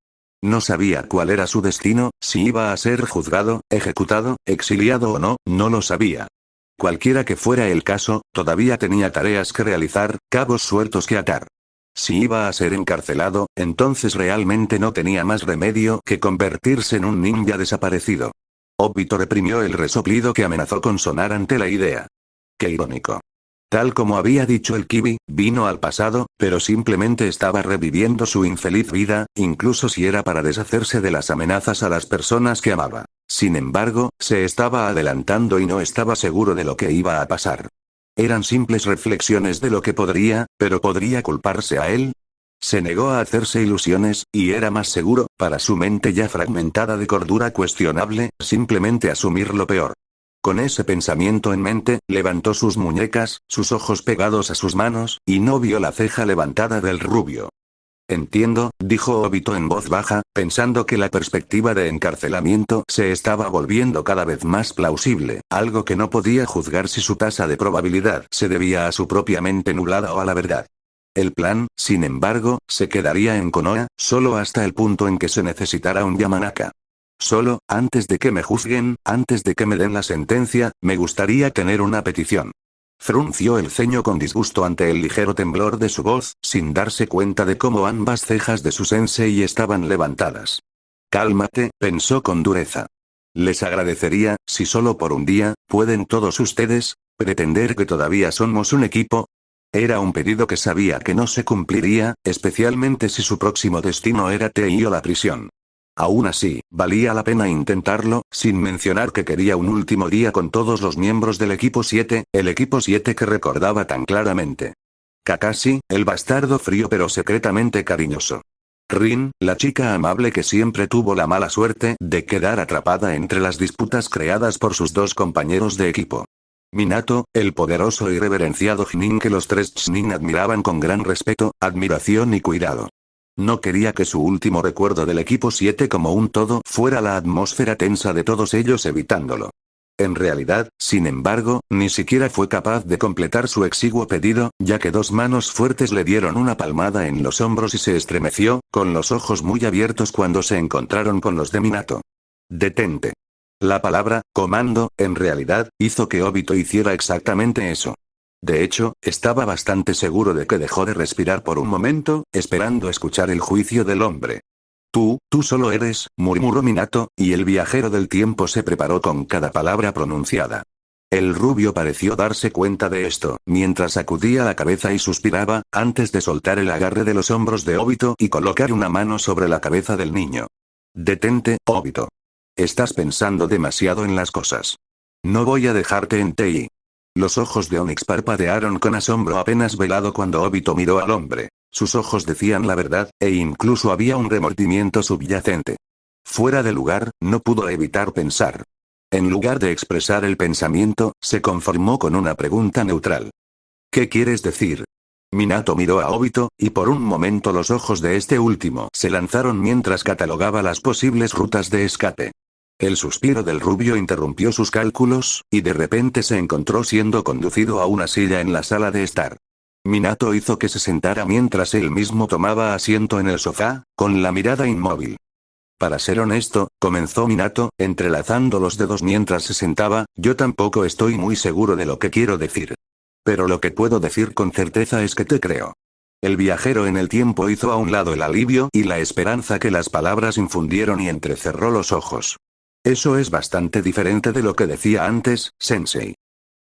No sabía cuál era su destino, si iba a ser juzgado, ejecutado, exiliado o no, no lo sabía. Cualquiera que fuera el caso, todavía tenía tareas que realizar, cabos sueltos que atar. Si iba a ser encarcelado, entonces realmente no tenía más remedio que convertirse en un ninja desaparecido. Obito reprimió el resoplido que amenazó con sonar ante la idea. Qué irónico. Tal como había dicho el Kibi, vino al pasado, pero simplemente estaba reviviendo su infeliz vida, incluso si era para deshacerse de las amenazas a las personas que amaba. Sin embargo, se estaba adelantando y no estaba seguro de lo que iba a pasar. Eran simples reflexiones de lo que podría, pero ¿podría culparse a él? Se negó a hacerse ilusiones, y era más seguro, para su mente ya fragmentada de cordura cuestionable, simplemente asumir lo peor. Con ese pensamiento en mente, levantó sus muñecas, sus ojos pegados a sus manos, y no vio la ceja levantada del rubio. Entiendo, dijo Obito en voz baja, pensando que la perspectiva de encarcelamiento se estaba volviendo cada vez más plausible, algo que no podía juzgar si su tasa de probabilidad se debía a su propia mente nublada o a la verdad. El plan, sin embargo, se quedaría en Konoha, solo hasta el punto en que se necesitara un Yamanaka. Solo, antes de que me juzguen, antes de que me den la sentencia, me gustaría tener una petición. Frunció el ceño con disgusto ante el ligero temblor de su voz, sin darse cuenta de cómo ambas cejas de su sensei estaban levantadas. Cálmate, pensó con dureza. Les agradecería, si solo por un día, ¿pueden todos ustedes pretender que todavía somos un equipo? Era un pedido que sabía que no se cumpliría, especialmente si su próximo destino era Tei o la prisión. Aún así, valía la pena intentarlo, sin mencionar que quería un último día con todos los miembros del equipo 7, el equipo 7 que recordaba tan claramente. Kakashi, el bastardo frío pero secretamente cariñoso. Rin, la chica amable que siempre tuvo la mala suerte de quedar atrapada entre las disputas creadas por sus dos compañeros de equipo. Minato, el poderoso y reverenciado Chunin que los tres Chunin admiraban con gran respeto, admiración y cuidado. No quería que su último recuerdo del equipo 7 como un todo fuera la atmósfera tensa de todos ellos evitándolo. En realidad, sin embargo, ni siquiera fue capaz de completar su exiguo pedido, ya que dos manos fuertes le dieron una palmada en los hombros y se estremeció, con los ojos muy abiertos cuando se encontraron con los de Minato. Detente. La palabra, comando, en realidad, hizo que Obito hiciera exactamente eso. De hecho, estaba bastante seguro de que dejó de respirar por un momento, esperando escuchar el juicio del hombre. Tú solo eres, murmuró Minato, y el viajero del tiempo se preparó con cada palabra pronunciada. El rubio pareció darse cuenta de esto, mientras sacudía la cabeza y suspiraba, antes de soltar el agarre de los hombros de Obito y colocar una mano sobre la cabeza del niño. Detente, Obito. Estás pensando demasiado en las cosas. No voy a dejarte en Tei. Los ojos de Onix parpadearon con asombro apenas velado cuando Obito miró al hombre. Sus ojos decían la verdad, e incluso había un remordimiento subyacente. Fuera de lugar, no pudo evitar pensar. En lugar de expresar el pensamiento, se conformó con una pregunta neutral. ¿Qué quieres decir? Minato miró a Obito, y por un momento los ojos de este último se lanzaron mientras catalogaba las posibles rutas de escape. El suspiro del rubio interrumpió sus cálculos, y de repente se encontró siendo conducido a una silla en la sala de estar. Minato hizo que se sentara mientras él mismo tomaba asiento en el sofá, con la mirada inmóvil. Para ser honesto, comenzó Minato, entrelazando los dedos mientras se sentaba, yo tampoco estoy muy seguro de lo que quiero decir. Pero lo que puedo decir con certeza es que te creo. El viajero en el tiempo hizo a un lado el alivio y la esperanza que las palabras infundieron y entrecerró los ojos. Eso es bastante diferente de lo que decía antes, Sensei.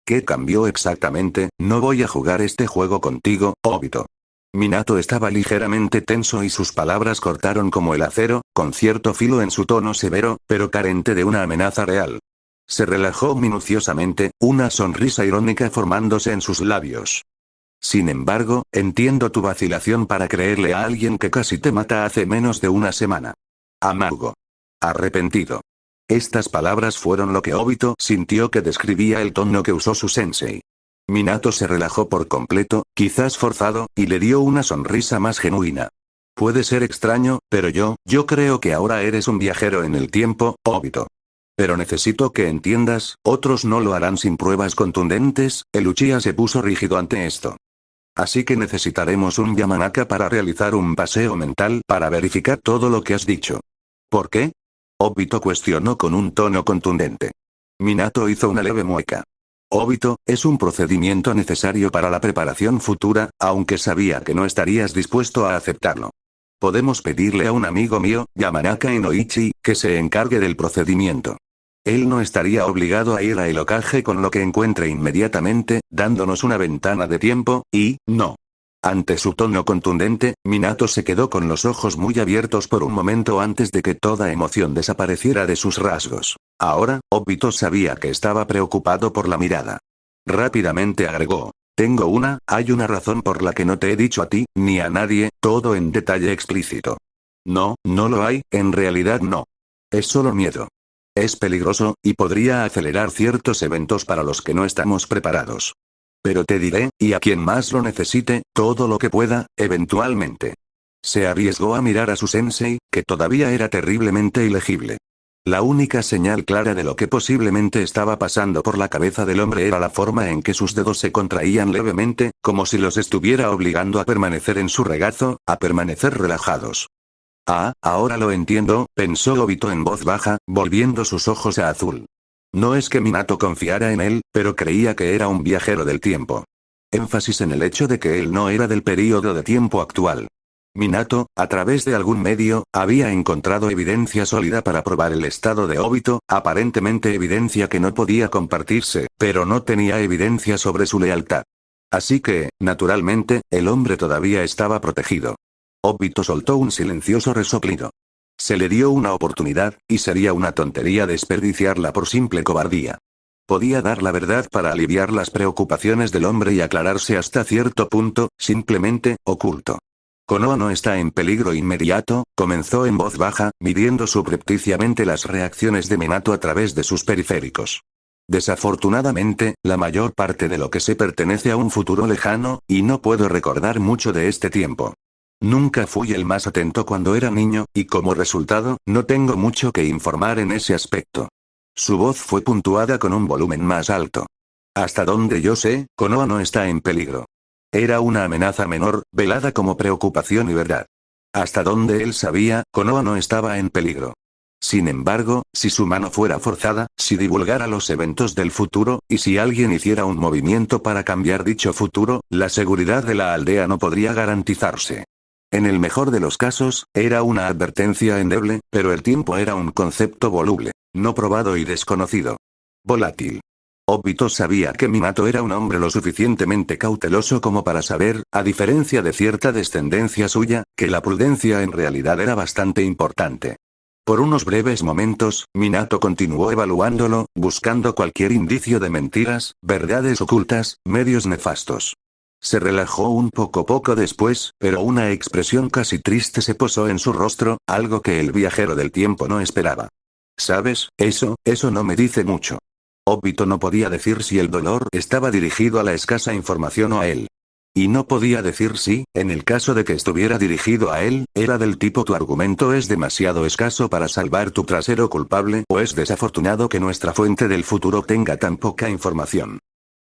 ¿Qué cambió exactamente? No voy a jugar este juego contigo, Obito. Minato estaba ligeramente tenso y sus palabras cortaron como el acero, con cierto filo en su tono severo, pero carente de una amenaza real. Se relajó minuciosamente, una sonrisa irónica formándose en sus labios. Sin embargo, entiendo tu vacilación para creerle a alguien que casi te mata hace menos de una semana. Amargo. Arrepentido. Estas palabras fueron lo que Obito sintió que describía el tono que usó su sensei. Minato se relajó por completo, quizás forzado, y le dio una sonrisa más genuina. Puede ser extraño, pero yo creo que ahora eres un viajero en el tiempo, Obito. Pero necesito que entiendas, otros no lo harán sin pruebas contundentes, el Uchiha se puso rígido ante esto. Así que necesitaremos un Yamanaka para realizar un paseo mental para verificar todo lo que has dicho. ¿Por qué? Obito cuestionó con un tono contundente. Minato hizo una leve mueca. Obito, es un procedimiento necesario para la preparación futura, aunque sabía que no estarías dispuesto a aceptarlo. Podemos pedirle a un amigo mío, Yamanaka Inoichi, que se encargue del procedimiento. Él no estaría obligado a ir a el Hokage con lo que encuentre inmediatamente, dándonos una ventana de tiempo, y, no. Ante su tono contundente, Minato se quedó con los ojos muy abiertos por un momento antes de que toda emoción desapareciera de sus rasgos. Ahora, Obito sabía que estaba preocupado por la mirada. Rápidamente agregó. Hay una razón por la que no te he dicho a ti, ni a nadie, todo en detalle explícito. No lo hay, en realidad no. Es solo miedo. Es peligroso, y podría acelerar ciertos eventos para los que no estamos preparados. Pero te diré, y a quien más lo necesite, todo lo que pueda, eventualmente. Se arriesgó a mirar a su sensei, que todavía era terriblemente ilegible. La única señal clara de lo que posiblemente estaba pasando por la cabeza del hombre era la forma en que sus dedos se contraían levemente, como si los estuviera obligando a permanecer en su regazo, a permanecer relajados. Ah, ahora lo entiendo, pensó Obito en voz baja, volviendo sus ojos a azul. No es que Minato confiara en él, pero creía que era un viajero del tiempo. Énfasis en el hecho de que él no era del período de tiempo actual. Minato, a través de algún medio, había encontrado evidencia sólida para probar el estado de Obito, aparentemente evidencia que no podía compartirse, pero no tenía evidencia sobre su lealtad. Así que, naturalmente, el hombre todavía estaba protegido. Obito soltó un silencioso resoplido. Se le dio una oportunidad, y sería una tontería desperdiciarla por simple cobardía. Podía dar la verdad para aliviar las preocupaciones del hombre y aclararse hasta cierto punto, simplemente, oculto. Konoha no está en peligro inmediato, comenzó en voz baja, midiendo subrepticiamente las reacciones de Minato a través de sus periféricos. Desafortunadamente, la mayor parte de lo que sé pertenece a un futuro lejano, y no puedo recordar mucho de este tiempo. Nunca fui el más atento cuando era niño, y como resultado, no tengo mucho que informar en ese aspecto. Su voz fue puntuada con un volumen más alto. Hasta donde yo sé, Konoha no está en peligro. Era una amenaza menor, velada como preocupación y verdad. Hasta donde él sabía, Konoha no estaba en peligro. Sin embargo, si su mano fuera forzada, si divulgara los eventos del futuro, y si alguien hiciera un movimiento para cambiar dicho futuro, la seguridad de la aldea no podría garantizarse. En el mejor de los casos, era una advertencia endeble, pero el tiempo era un concepto voluble, no probado y desconocido. Volátil. Obito sabía que Minato era un hombre lo suficientemente cauteloso como para saber, a diferencia de cierta descendencia suya, que la prudencia en realidad era bastante importante. Por unos breves momentos, Minato continuó evaluándolo, buscando cualquier indicio de mentiras, verdades ocultas, medios nefastos. Se relajó un poco después, pero una expresión casi triste se posó en su rostro, algo que el viajero del tiempo no esperaba. ¿Sabes? Eso no me dice mucho. Obito no podía decir si el dolor estaba dirigido a la escasa información o a él. Y no podía decir si, en el caso de que estuviera dirigido a él, era del tipo tu argumento es demasiado escaso para salvar tu trasero culpable o es desafortunado que nuestra fuente del futuro tenga tan poca información.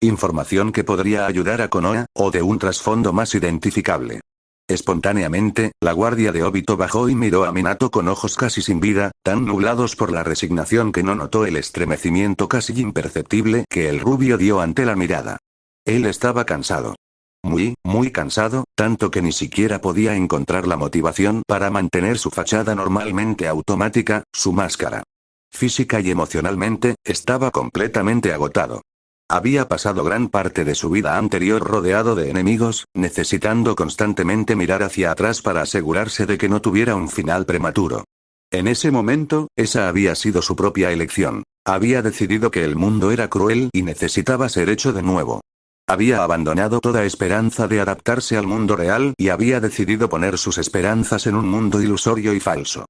Información que podría ayudar a Konoha, o de un trasfondo más identificable. Espontáneamente, la guardia de Obito bajó y miró a Minato con ojos casi sin vida, tan nublados por la resignación que no notó el estremecimiento casi imperceptible que el rubio dio ante la mirada. Él estaba cansado. Muy cansado, tanto que ni siquiera podía encontrar la motivación para mantener su fachada normalmente automática, su máscara. Física y emocionalmente, estaba completamente agotado. Había pasado gran parte de su vida anterior rodeado de enemigos, necesitando constantemente mirar hacia atrás para asegurarse de que no tuviera un final prematuro. En ese momento, esa había sido su propia elección. Había decidido que el mundo era cruel y necesitaba ser hecho de nuevo. Había abandonado toda esperanza de adaptarse al mundo real y había decidido poner sus esperanzas en un mundo ilusorio y falso.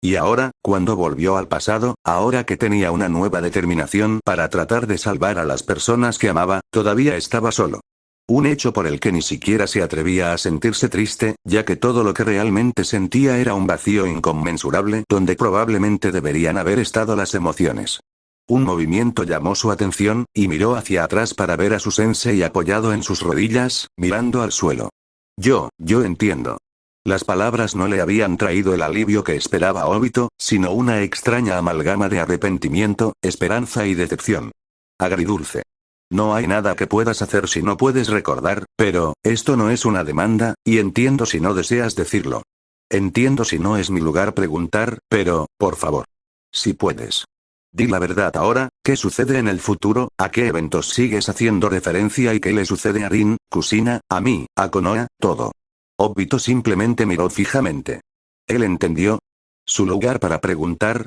Y ahora, cuando volvió al pasado, ahora que tenía una nueva determinación para tratar de salvar a las personas que amaba, todavía estaba solo. Un hecho por el que ni siquiera se atrevía a sentirse triste, ya que todo lo que realmente sentía era un vacío inconmensurable donde probablemente deberían haber estado las emociones. Un movimiento llamó su atención, y miró hacia atrás para ver a su sensei apoyado en sus rodillas, mirando al suelo. Yo entiendo. Las palabras no le habían traído el alivio que esperaba Obito, sino una extraña amalgama de arrepentimiento, esperanza y decepción. Agridulce. No hay nada que puedas hacer si no puedes recordar, pero, esto no es una demanda, y entiendo si no deseas decirlo. Entiendo si no es mi lugar preguntar, pero, por favor. Si puedes. Di la verdad ahora, ¿qué sucede en el futuro? ¿A qué eventos sigues haciendo referencia y qué le sucede a Rin, Kusina, a mí, a Konoha, todo? Obito simplemente miró fijamente. Él entendió. ¿Su lugar para preguntar?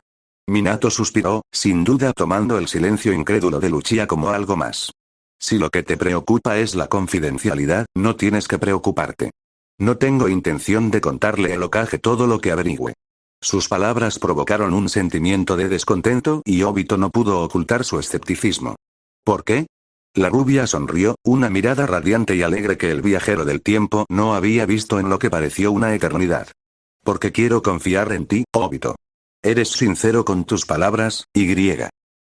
Minato suspiró, sin duda tomando el silencio incrédulo de Luchia como algo más. Si lo que te preocupa es la confidencialidad, no tienes que preocuparte. No tengo intención de contarle a Hokage todo lo que averigüe. Sus palabras provocaron un sentimiento de descontento y Obito no pudo ocultar su escepticismo. ¿Por qué? La rubia sonrió, una mirada radiante y alegre que el viajero del tiempo no había visto en lo que pareció una eternidad. Porque quiero confiar en ti, Obito. Eres sincero con tus palabras, Y.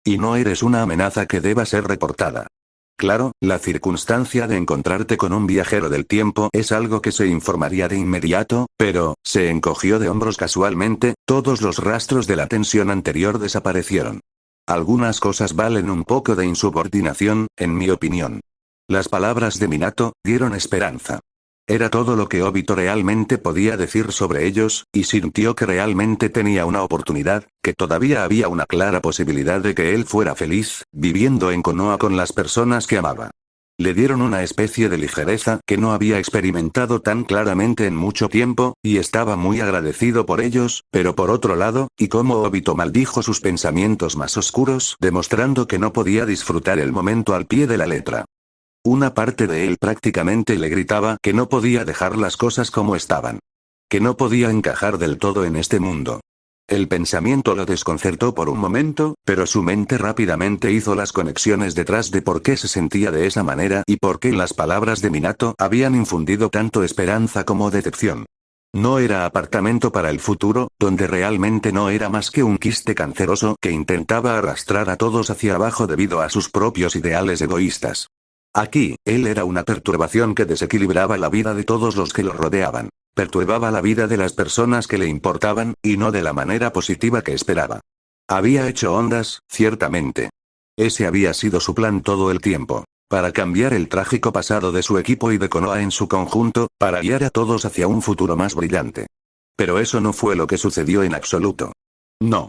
Y no eres una amenaza que deba ser reportada. Claro, la circunstancia de encontrarte con un viajero del tiempo es algo que se informaría de inmediato, pero, se encogió de hombros casualmente, todos los rastros de la tensión anterior desaparecieron. Algunas cosas valen un poco de insubordinación, en mi opinión. Las palabras de Minato dieron esperanza. Era todo lo que Obito realmente podía decir sobre ellos, y sintió que realmente tenía una oportunidad, que todavía había una clara posibilidad de que él fuera feliz, viviendo en Konoha con las personas que amaba. Le dieron una especie de ligereza que no había experimentado tan claramente en mucho tiempo, y estaba muy agradecido por ellos, pero por otro lado, y como Obito maldijo sus pensamientos más oscuros, demostrando que no podía disfrutar el momento al pie de la letra. Una parte de él prácticamente le gritaba que no podía dejar las cosas como estaban. Que no podía encajar del todo en este mundo. El pensamiento lo desconcertó por un momento, pero su mente rápidamente hizo las conexiones detrás de por qué se sentía de esa manera y por qué las palabras de Minato habían infundido tanto esperanza como decepción. No era apartamento para el futuro, donde realmente no era más que un quiste canceroso que intentaba arrastrar a todos hacia abajo debido a sus propios ideales egoístas. Aquí, él era una perturbación que desequilibraba la vida de todos los que lo rodeaban. Perturbaba la vida de las personas que le importaban, y no de la manera positiva que esperaba. Había hecho ondas, ciertamente. Ese había sido su plan todo el tiempo. Para cambiar el trágico pasado de su equipo y de Konoha en su conjunto, para guiar a todos hacia un futuro más brillante. Pero eso no fue lo que sucedió en absoluto. No.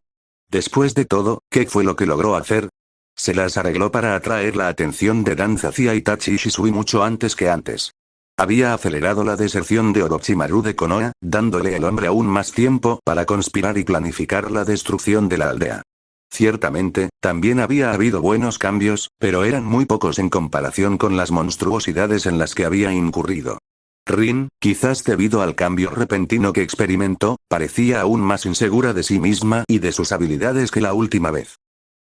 Después de todo, ¿qué fue lo que logró hacer? Se las arregló para atraer la atención de Danza hacia Itachi y Shisui mucho antes que antes. Había acelerado la deserción de Orochimaru de Konoha, dándole al hombre aún más tiempo para conspirar y planificar la destrucción de la aldea. Ciertamente, también había habido buenos cambios, pero eran muy pocos en comparación con las monstruosidades en las que había incurrido. Rin, quizás debido al cambio repentino que experimentó, parecía aún más insegura de sí misma y de sus habilidades que la última vez.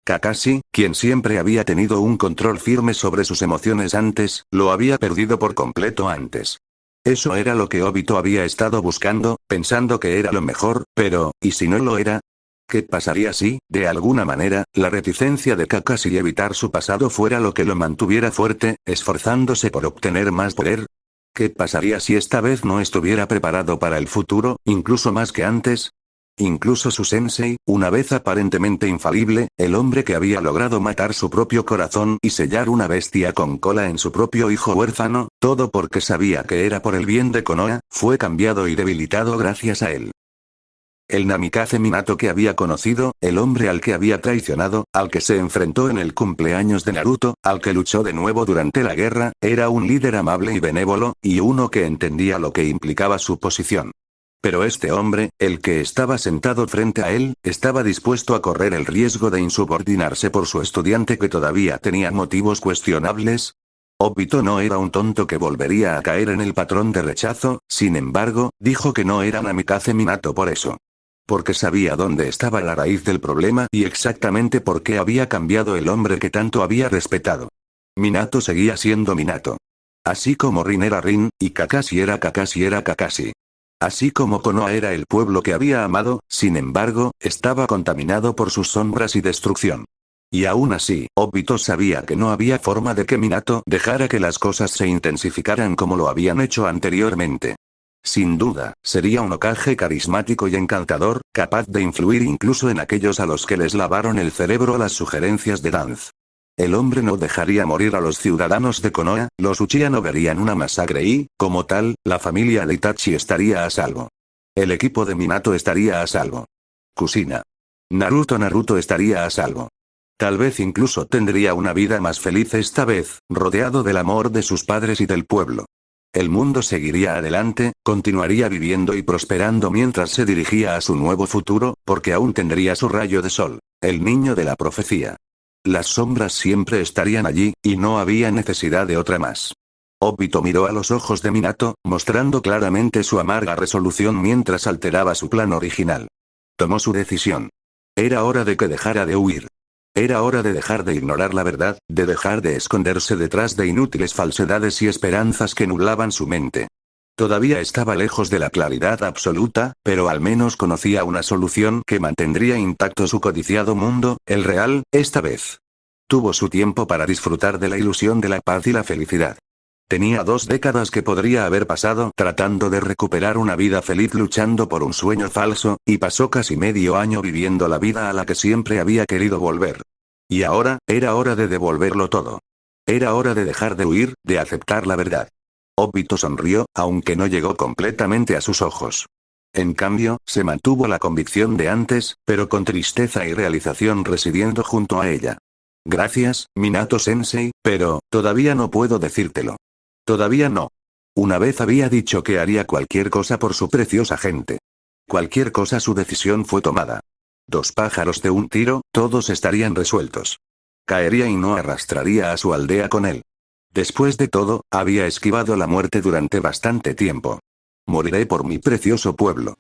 Kakashi, quien siempre había tenido un control firme sobre sus emociones antes, lo había perdido por completo antes. Eso era lo que Obito había estado buscando, pensando que era lo mejor, pero, ¿y si no lo era? ¿Qué pasaría si, de alguna manera, la reticencia de Kakashi y evitar su pasado fuera lo que lo mantuviera fuerte, esforzándose por obtener más poder? ¿Qué pasaría si esta vez no estuviera preparado para el futuro, incluso más que antes? Incluso su sensei, una vez aparentemente infalible, el hombre que había logrado matar su propio corazón y sellar una bestia con cola en su propio hijo huérfano, todo porque sabía que era por el bien de Konoha, fue cambiado y debilitado gracias a él. El Namikaze Minato que había conocido, el hombre al que había traicionado, al que se enfrentó en el cumpleaños de Naruto, al que luchó de nuevo durante la guerra, era un líder amable y benévolo, y uno que entendía lo que implicaba su posición. Pero este hombre, el que estaba sentado frente a él, estaba dispuesto a correr el riesgo de insubordinarse por su estudiante que todavía tenía motivos cuestionables. Obito no era un tonto que volvería a caer en el patrón de rechazo, sin embargo, dijo que no era Namikaze Minato por eso. Porque sabía dónde estaba la raíz del problema y exactamente por qué había cambiado el hombre que tanto había respetado. Minato seguía siendo Minato. Así como Rin era Rin, y Kakashi era Kakashi. Así como Konoha era el pueblo que había amado, sin embargo, estaba contaminado por sus sombras y destrucción. Y aún así, Obito sabía que no había forma de que Minato dejara que las cosas se intensificaran como lo habían hecho anteriormente. Sin duda, sería un Hokage carismático y encantador, capaz de influir incluso en aquellos a los que les lavaron el cerebro las sugerencias de Danz. El hombre no dejaría morir a los ciudadanos de Konoha, los Uchiha no verían una masacre y, como tal, la familia de Itachi estaría a salvo. El equipo de Minato estaría a salvo. Kushina. Naruto estaría a salvo. Tal vez incluso tendría una vida más feliz esta vez, rodeado del amor de sus padres y del pueblo. El mundo seguiría adelante, continuaría viviendo y prosperando mientras se dirigía a su nuevo futuro, porque aún tendría su rayo de sol, el niño de la profecía. Las sombras siempre estarían allí, y no había necesidad de otra más. Obito miró a los ojos de Minato, mostrando claramente su amarga resolución mientras alteraba su plan original. Tomó su decisión. Era hora de que dejara de huir. Era hora de dejar de ignorar la verdad, de dejar de esconderse detrás de inútiles falsedades y esperanzas que nublaban su mente. Todavía estaba lejos de la claridad absoluta, pero al menos conocía una solución que mantendría intacto su codiciado mundo, el real, esta vez. Tuvo su tiempo para disfrutar de la ilusión de la paz y la felicidad. Tenía 2 décadas que podría haber pasado tratando de recuperar una vida feliz luchando por un sueño falso, y pasó casi medio año viviendo la vida a la que siempre había querido volver. Y ahora, era hora de devolverlo todo. Era hora de dejar de huir, de aceptar la verdad. Obito sonrió, aunque no llegó completamente a sus ojos. En cambio, se mantuvo la convicción de antes, pero con tristeza y realización residiendo junto a ella. Gracias, Minato-sensei, pero, todavía no puedo decírtelo. Todavía no. Una vez había dicho que haría cualquier cosa por su preciosa gente. Cualquier cosa, su decisión fue tomada. 2 pájaros de un tiro, todos estarían resueltos. Caería y no arrastraría a su aldea con él. Después de todo, había esquivado la muerte durante bastante tiempo. Moriré por mi precioso pueblo.